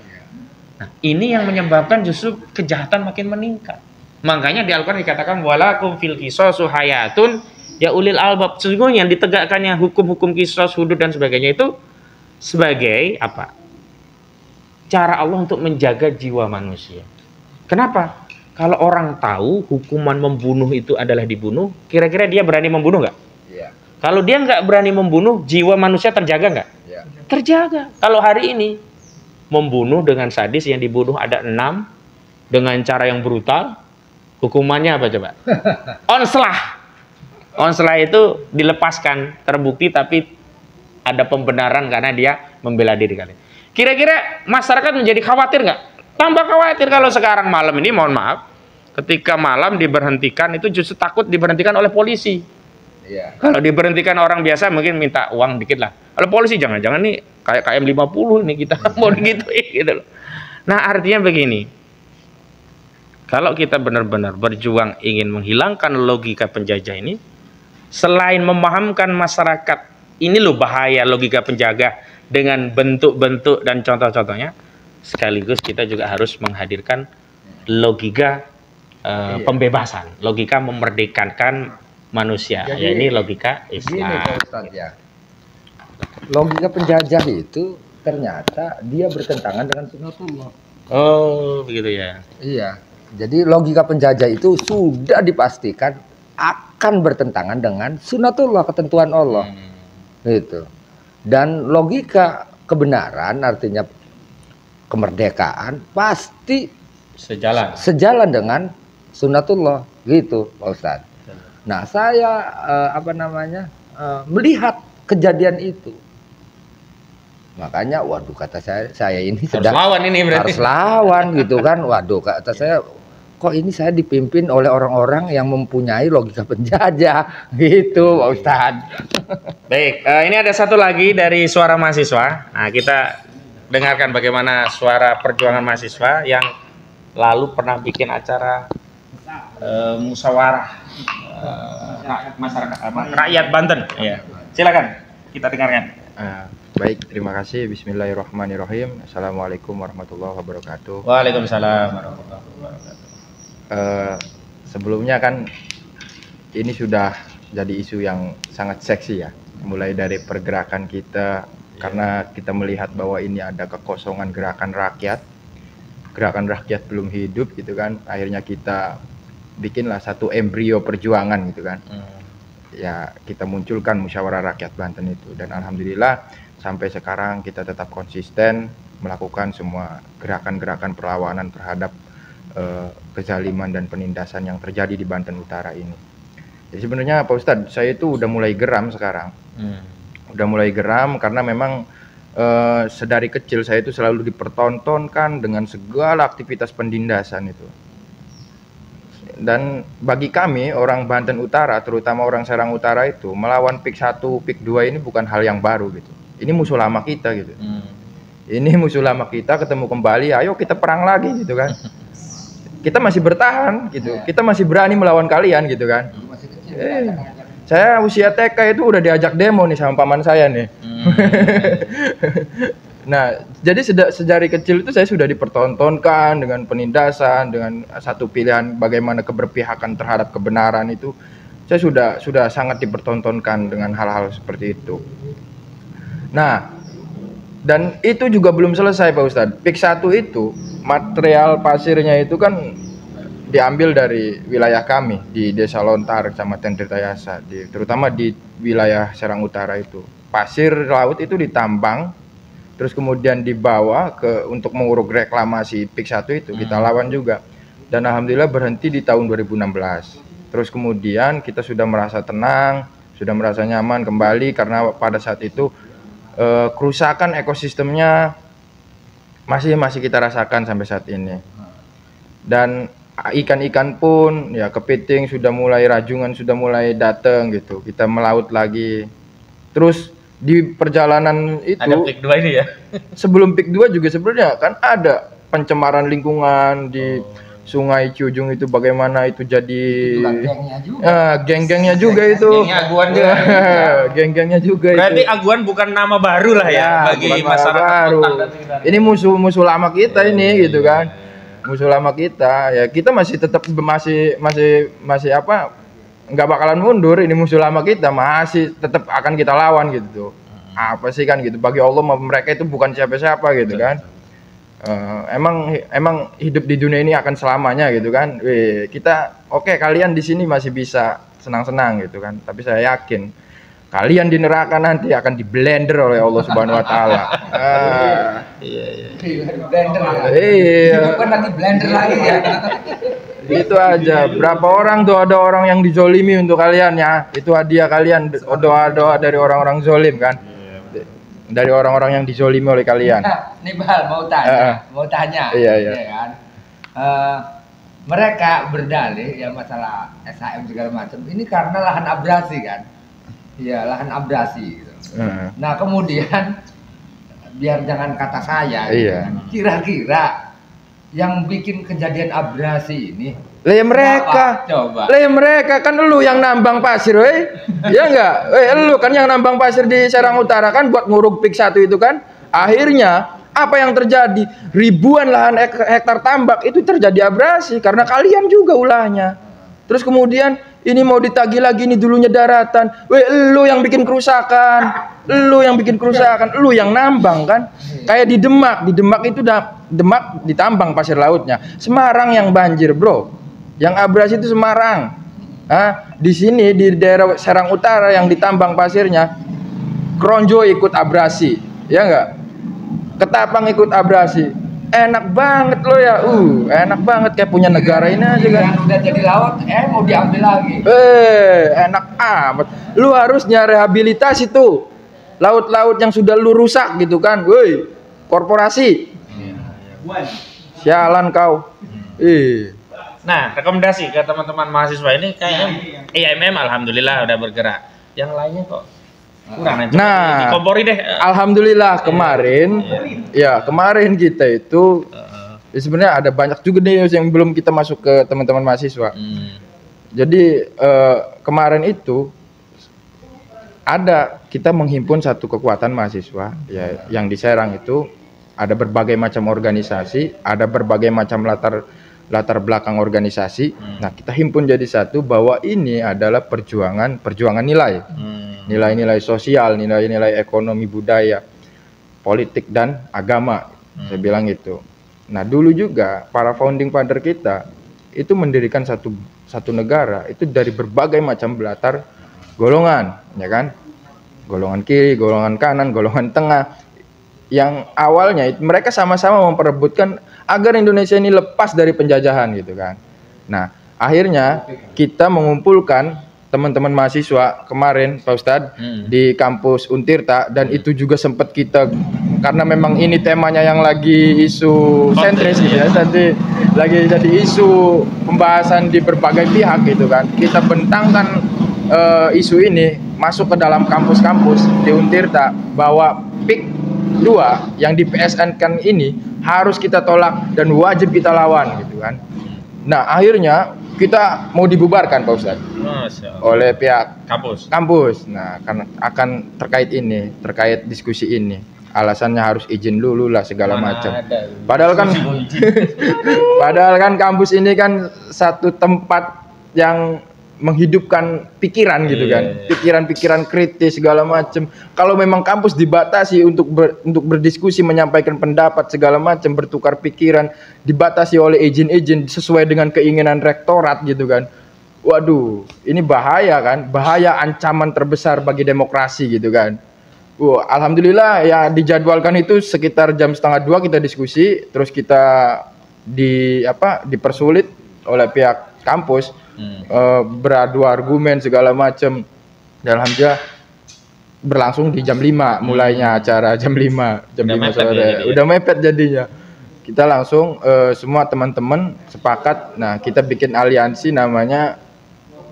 Speaker 2: Nah, ini yang menyebabkan justru kejahatan makin meningkat. Makanya di Al-Quran dikatakan walakum fil qisasu hayatun ya ulil albab. Sesungguhnya yang ditegakkannya hukum-hukum qisas, hudud dan sebagainya itu sebagai apa? Cara Allah untuk menjaga jiwa manusia. Kenapa? Kalau orang tahu hukuman membunuh itu adalah dibunuh, kira-kira dia berani membunuh nggak? Kalau dia nggak berani membunuh, jiwa manusia terjaga nggak? Terjaga. Kalau hari ini membunuh dengan sadis, yang dibunuh ada 6 dengan cara yang brutal, hukumannya apa coba? Onslah itu dilepaskan, terbukti tapi ada pembenaran karena dia membela diri kalian. Kira-kira masyarakat menjadi khawatir nggak? Tambah khawatir kalau sekarang malam ini, mohon maaf, ketika malam diberhentikan itu justru takut diberhentikan oleh polisi. Kalau diberhentikan orang biasa mungkin minta uang dikit lah. Kalau polisi jangan-jangan nih kayak KM 50 nih kita mau digituin gitu loh. Nah artinya begini, kalau kita benar-benar berjuang ingin menghilangkan logika penjajah ini, selain memahamkan masyarakat ini loh bahaya logika penjaga dengan bentuk-bentuk dan contoh-contohnya, sekaligus kita juga harus menghadirkan logika pembebasan, logika memerdekakan manusia. Jadi, ya ini logika Islam.
Speaker 3: Logika penjajah itu ternyata dia bertentangan dengan sunnatullah.
Speaker 2: Oh, begitu ya.
Speaker 3: Iya. Jadi logika penjajah itu sudah dipastikan akan bertentangan dengan sunnatullah, ketentuan Allah. Gitu. Dan logika kebenaran artinya kemerdekaan pasti sejalan dengan sunnatullah gitu Pak Ustadz. Nah saya melihat kejadian itu, makanya waduh kata saya ini
Speaker 2: harus lawan ini berarti.
Speaker 3: Harus lawan gitu kan. Waduh kata saya, kok ini saya dipimpin oleh orang-orang yang mempunyai logika penjajah gitu Pak Ustadz.
Speaker 2: Baik, ini ada satu lagi dari suara mahasiswa. Nah kita dengarkan bagaimana suara perjuangan mahasiswa yang lalu pernah bikin acara musyawarah masyarakat rakyat Banten. Ya. Silakan kita dengarkan.
Speaker 5: Baik, terima kasih. Bismillahirrahmanirrahim. Assalamualaikum warahmatullahi wabarakatuh.
Speaker 2: Waalaikumsalam warahmatullahi wabarakatuh.
Speaker 5: Sebelumnya kan ini sudah jadi isu yang sangat seksi ya, mulai dari pergerakan kita karena kita melihat bahwa ini ada kekosongan gerakan rakyat belum hidup gitu kan, akhirnya kita bikinlah satu embrio perjuangan gitu kan. Ya kita munculkan musyawarah rakyat Banten itu, dan alhamdulillah sampai sekarang kita tetap konsisten melakukan semua gerakan-gerakan perlawanan terhadap kezaliman dan penindasan yang terjadi di Banten Utara ini. Jadi sebenarnya Pak Ustadz, saya itu udah mulai geram sekarang. Udah mulai geram karena memang sedari kecil saya itu selalu dipertontonkan dengan segala aktivitas penindasan itu. Dan bagi kami orang Banten Utara, terutama orang Serang Utara itu, melawan PIK 1, PIK 2 ini bukan hal yang baru gitu. Ini musuh lama kita gitu. Ini musuh lama kita ketemu kembali, ayo kita perang lagi gitu kan. Kita masih bertahan gitu, kita masih berani melawan kalian gitu kan. Saya usia TK itu udah diajak demo nih sama paman saya nih. Nah, jadi sejari kecil itu saya sudah dipertontonkan dengan penindasan, dengan satu pilihan bagaimana keberpihakan terhadap kebenaran itu. Saya sudah sangat dipertontonkan dengan hal-hal seperti itu. Nah, dan itu juga belum selesai Pak Ustadz. PIK 1 itu material pasirnya itu kan diambil dari wilayah kami di Desa Lontar, Kecamatan Tirtayasa, terutama di wilayah Serang Utara itu. Pasir laut itu ditambang, terus kemudian dibawa untuk menguruk reklamasi PIK 1 itu, kita lawan juga. Dan alhamdulillah berhenti di tahun 2016. Terus kemudian kita sudah merasa tenang, sudah merasa nyaman kembali karena pada saat itu kerusakan ekosistemnya masih kita rasakan sampai saat ini. Dan ikan-ikan pun ya kepiting sudah mulai, rajungan sudah mulai datang gitu. Kita melaut lagi. Terus di perjalanan itu
Speaker 2: ada PIK 2 ini ya.
Speaker 5: Sebelum PIK 2 juga sebenarnya kan ada pencemaran lingkungan di Sungai Ciujung itu, bagaimana itu jadi geng-gengnya juga itu.
Speaker 2: Gengnya Aguan juga.
Speaker 5: Geng-gengnya juga.
Speaker 2: Berarti
Speaker 5: itu.
Speaker 2: Aguan bukan nama baru lah ya bagi masyarakat
Speaker 5: baru. Ini musuh lama kita ini gitu kan. Musuh lama kita. Ya kita masih tetap masih apa? Nggak bakalan mundur. Ini musuh lama kita masih tetap akan kita lawan gitu. Apa sih kan gitu. Bagi Allah mereka itu bukan siapa-siapa gitu kan. Emang hidup di dunia ini akan selamanya gitu kan. Kita oke, kalian di sini masih bisa senang-senang gitu kan. Tapi saya yakin kalian di neraka nanti akan di blender oleh Allah Subhanahu wa taala.
Speaker 3: Blender.
Speaker 5: Iya.
Speaker 3: Bukan lagi blender lagi ya.
Speaker 5: Itu aja. Berapa orang tuh ada orang yang dizolimi untuk kalian ya. Itu hadiah kalian, doa-doa dari orang-orang zolim kan. Dari orang-orang yang dizolimi oleh kalian.
Speaker 3: Nah, nih Bal mau tanya.
Speaker 5: Iya.
Speaker 3: Ya kan? Mereka berdalih ya masalah SHM segala macam. Ini karena lahan abrasi kan? Iya, lahan abrasi gitu. Nah, kemudian biar jangan kata saya gitu kan. Kira-kira yang bikin kejadian abrasi ini
Speaker 5: mereka.
Speaker 3: Coba.
Speaker 5: Mereka kan lu yang nambang pasir, ya enggak? Lu kan yang nambang pasir di Serang Utara kan buat nguruk PIK 1 itu kan. Akhirnya apa yang terjadi? Ribuan lahan hektar tambak itu terjadi abrasi karena kalian juga ulahnya. Terus kemudian ini mau ditagih lagi, ini dulunya daratan. Lu yang bikin kerusakan. Lu yang nambang kan. Kayak di Demak itu Demak ditambang pasir lautnya. Semarang yang banjir, Bro. Yang abrasi itu Semarang. Di sini di daerah Serang Utara yang ditambang pasirnya, Kronjo ikut abrasi, ya enggak? Ketapang ikut abrasi. Enak banget lo ya, enak banget kayak punya negara ini aja kan.
Speaker 3: Yang udah jadi laut, mau diambil lagi.
Speaker 5: Enak amat. Lu harusnya rehabilitasi tuh laut-laut yang sudah lu rusak gitu kan, woi, korporasi. Sialan kau.
Speaker 2: Nah, rekomendasi ke teman-teman mahasiswa ini kayaknya IMM alhamdulillah udah bergerak. Yang lainnya kok kurang.
Speaker 5: Nah,
Speaker 2: dikompori deh.
Speaker 5: Alhamdulillah kemarin kita itu sebenarnya ada banyak juga nih yang belum kita masuk ke teman-teman mahasiswa. Jadi kemarin itu kita menghimpun satu kekuatan mahasiswa ya, yang di Serang itu ada berbagai macam organisasi, ada berbagai macam latar belakang organisasi. Nah, kita himpun jadi satu bahwa ini adalah perjuangan nilai. Nilai-nilai sosial, nilai-nilai ekonomi budaya. politik dan agama. Saya bilang itu. Nah, dulu juga para founding father kita itu mendirikan satu negara itu dari berbagai macam latar golongan, ya kan? Golongan kiri, golongan kanan, golongan tengah. Yang awalnya mereka sama-sama memperebutkan agar Indonesia ini lepas dari penjajahan gitu kan. Nah, akhirnya kita mengumpulkan teman-teman mahasiswa kemarin Pak Ustadz di kampus Untirta, dan itu juga sempat kita, karena memang ini temanya yang lagi isu sentris gitu ya, tadi lagi jadi isu pembahasan di berbagai pihak gitu kan. Kita bentangkan isu ini masuk ke dalam kampus-kampus di Untirta bahwa PIK 2 yang di PSN kan ini harus kita tolak dan wajib kita lawan gitu kan. Nah, akhirnya kita mau dibubarkan Pak Ustadz oleh pihak kampus. Nah, karena akan terkait diskusi ini, alasannya harus izin dulu lah segala macam. Padahal kan kampus ini kan satu tempat yang menghidupkan pikiran gitu kan, pikiran-pikiran kritis segala macam. Kalau memang kampus dibatasi untuk berdiskusi, menyampaikan pendapat segala macam, bertukar pikiran, dibatasi oleh izin-izin sesuai dengan keinginan rektorat gitu kan. Waduh, ini bahaya kan, bahaya, ancaman terbesar bagi demokrasi gitu kan. Alhamdulillah ya dijadwalkan itu sekitar jam 1:30 kita diskusi, terus kita dipersulit oleh pihak kampus. Beradu argumen segala macam, dan alhamdulillah berlangsung di jam 5 mulainya acara, jam 5 sore. Udah mepet jadinya. Kita langsung semua teman-teman sepakat, nah kita bikin aliansi namanya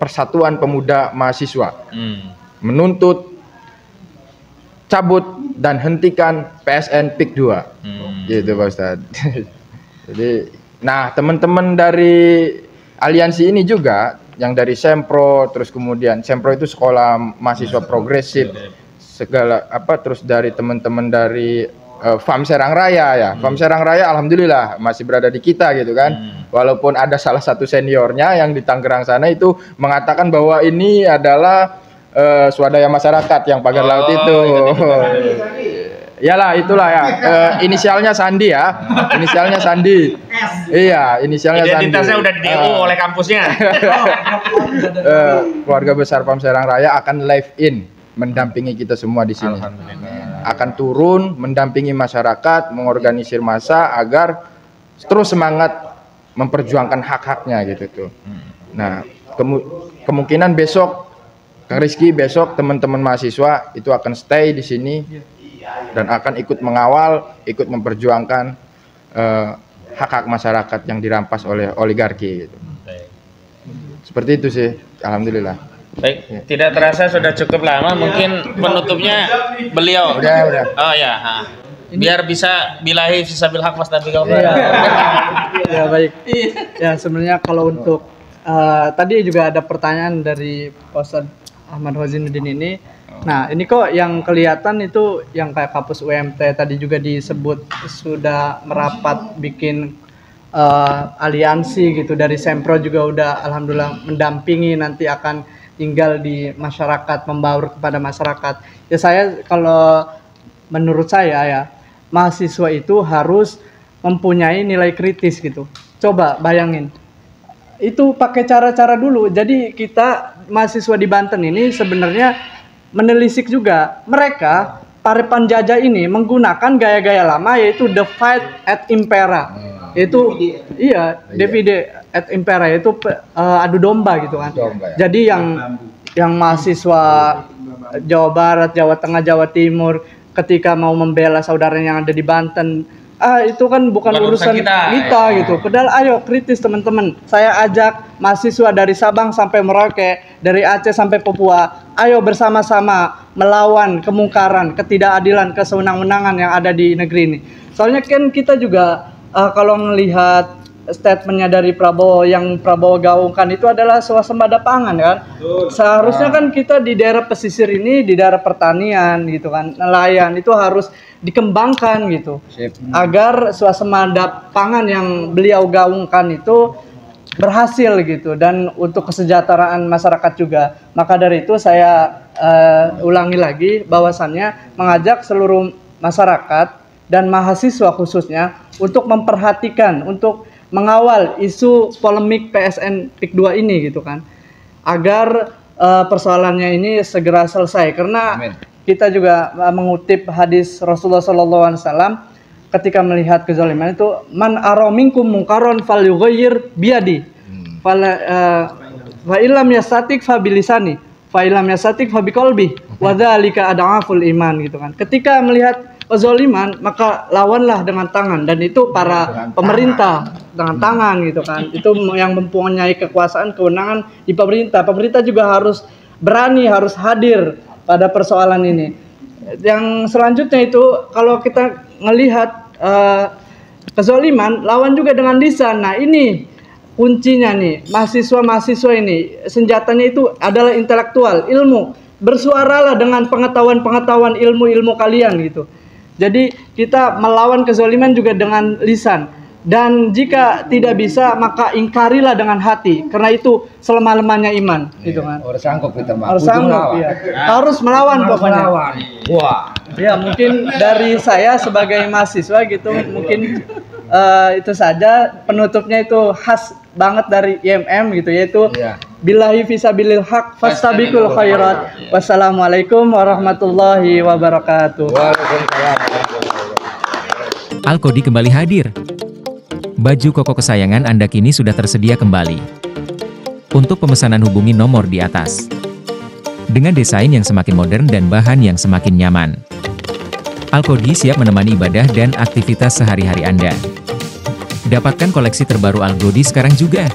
Speaker 5: Persatuan Pemuda Mahasiswa, menuntut cabut dan hentikan PSN PIK 2 gitu Pak Ustadz. Jadi nah teman-teman dari aliansi ini juga yang dari Sempro, terus kemudian Sempro itu sekolah mahasiswa progresif segala terus dari teman-teman dari FAM Serang Raya ya. FAM Serang Raya alhamdulillah masih berada di kita gitu kan. Walaupun ada salah satu seniornya yang di Tangerang sana itu mengatakan bahwa ini adalah swadaya masyarakat yang pagar laut itu. Iyalah itulah ya. Inisialnya Sandi ya. Inisialnya Sandi. Iya, inisialnya Sandi.
Speaker 2: Identitasnya udah di DO oleh kampusnya.
Speaker 5: Keluarga besar PAM Serang Raya akan live in mendampingi kita semua di sini. Akan turun mendampingi masyarakat, mengorganisir massa agar terus semangat memperjuangkan hak-haknya gitu tuh. Nah, kemungkinan besok Kang Rizky, besok teman-teman mahasiswa itu akan stay di sini dan akan ikut mengawal, ikut memperjuangkan hak-hak masyarakat yang dirampas oleh oligarki gitu. Seperti itu sih, alhamdulillah.
Speaker 2: Baik, tidak terasa sudah cukup lama, mungkin penutupnya beliau.
Speaker 5: Udah.
Speaker 2: Oh ya, biar bisa bilahi fisabil haq mas nabi
Speaker 4: Ya baik. Ya sebenarnya kalau untuk tadi juga ada pertanyaan dari Ustaz Ahmad Wazinuddin ini. Nah ini kok yang kelihatan itu yang kayak kampus UMT tadi juga disebut sudah merapat bikin aliansi gitu, dari Sempro juga udah alhamdulillah mendampingi, nanti akan tinggal di masyarakat, membaur kepada masyarakat. Ya saya kalau menurut saya ya, mahasiswa itu harus mempunyai nilai kritis gitu. Coba bayangin, itu pakai cara-cara dulu. Jadi kita mahasiswa di Banten ini sebenarnya menelisik juga. Mereka para penjajah ini menggunakan gaya-gaya lama, yaitu the fight at impera. Itu divide et impera, itu adu domba gitu kan. Jadi yang mahasiswa Jawa Barat, Jawa Tengah, Jawa Timur ketika mau membela saudaranya yang ada di Banten, itu kan bukan urusan kita gitu. Padahal ayo kritis teman-teman. Saya ajak mahasiswa dari Sabang sampai Merauke, dari Aceh sampai Papua, ayo bersama-sama melawan kemungkaran, ketidakadilan, kesewenang-wenangan yang ada di negeri ini. Soalnya kan kita juga kalau melihat statementnya dari Prabowo, yang Prabowo gaungkan itu adalah swasembada pangan kan. Seharusnya kan kita di daerah pesisir ini, di daerah pertanian gitu kan, nelayan itu harus dikembangkan gitu. Agar swasembada pangan yang beliau gaungkan itu berhasil gitu, dan untuk kesejahteraan masyarakat juga. Maka dari itu saya ulangi lagi bahwasannya mengajak seluruh masyarakat dan mahasiswa khususnya untuk memperhatikan, untuk mengawal isu polemik PSN PIK 2 ini gitu kan, agar persoalannya ini segera selesai. Karena kita juga mengutip hadis Rasulullah SAW ketika melihat kezaliman itu, man araminkum mungkaron falyughayyir biyadi, fa illam yastatik fa bilisani, fa illam yastatik fa biqalbi, wa dzalika ad'aful iman gitu kan. Ketika melihat kezaliman maka lawanlah dengan tangan, dan itu para pemerintah dengan tangan gitu kan. Itu yang mempunyai kekuasaan, kewenangan di pemerintah. Pemerintah juga harus berani, harus hadir pada persoalan ini. Yang selanjutnya itu kalau kita melihat kezaliman, lawan juga dengan lisan. Nah, ini kuncinya nih, mahasiswa-mahasiswa ini senjatanya itu adalah intelektual, ilmu. Bersuaralah dengan pengetahuan-pengetahuan ilmu-ilmu kalian gitu. Jadi kita melawan kezaliman juga dengan lisan, dan jika tidak bisa maka ingkarilah dengan hati, karena itu selemah-lemahnya iman gitu kan.
Speaker 3: Harus sanggup kita mah.
Speaker 4: Harus sanggup ya. Harus melawan pokoknya.
Speaker 3: Wah.
Speaker 4: Ya, mungkin dari saya sebagai mahasiswa gitu, mungkin itu saja. Penutupnya itu khas banget dari IMM gitu, yaitu billahi fisabilil haq fastabiqul khairat. Wassalamualaikum warahmatullahi wabarakatuh.
Speaker 6: Al-Qodi kembali hadir. Baju koko kesayangan Anda kini sudah tersedia kembali. Untuk pemesanan hubungi nomor di atas. Dengan desain yang semakin modern dan bahan yang semakin nyaman, Al-Qodi siap menemani ibadah dan aktivitas sehari-hari Anda. Dapatkan koleksi terbaru Al-Qodi sekarang juga.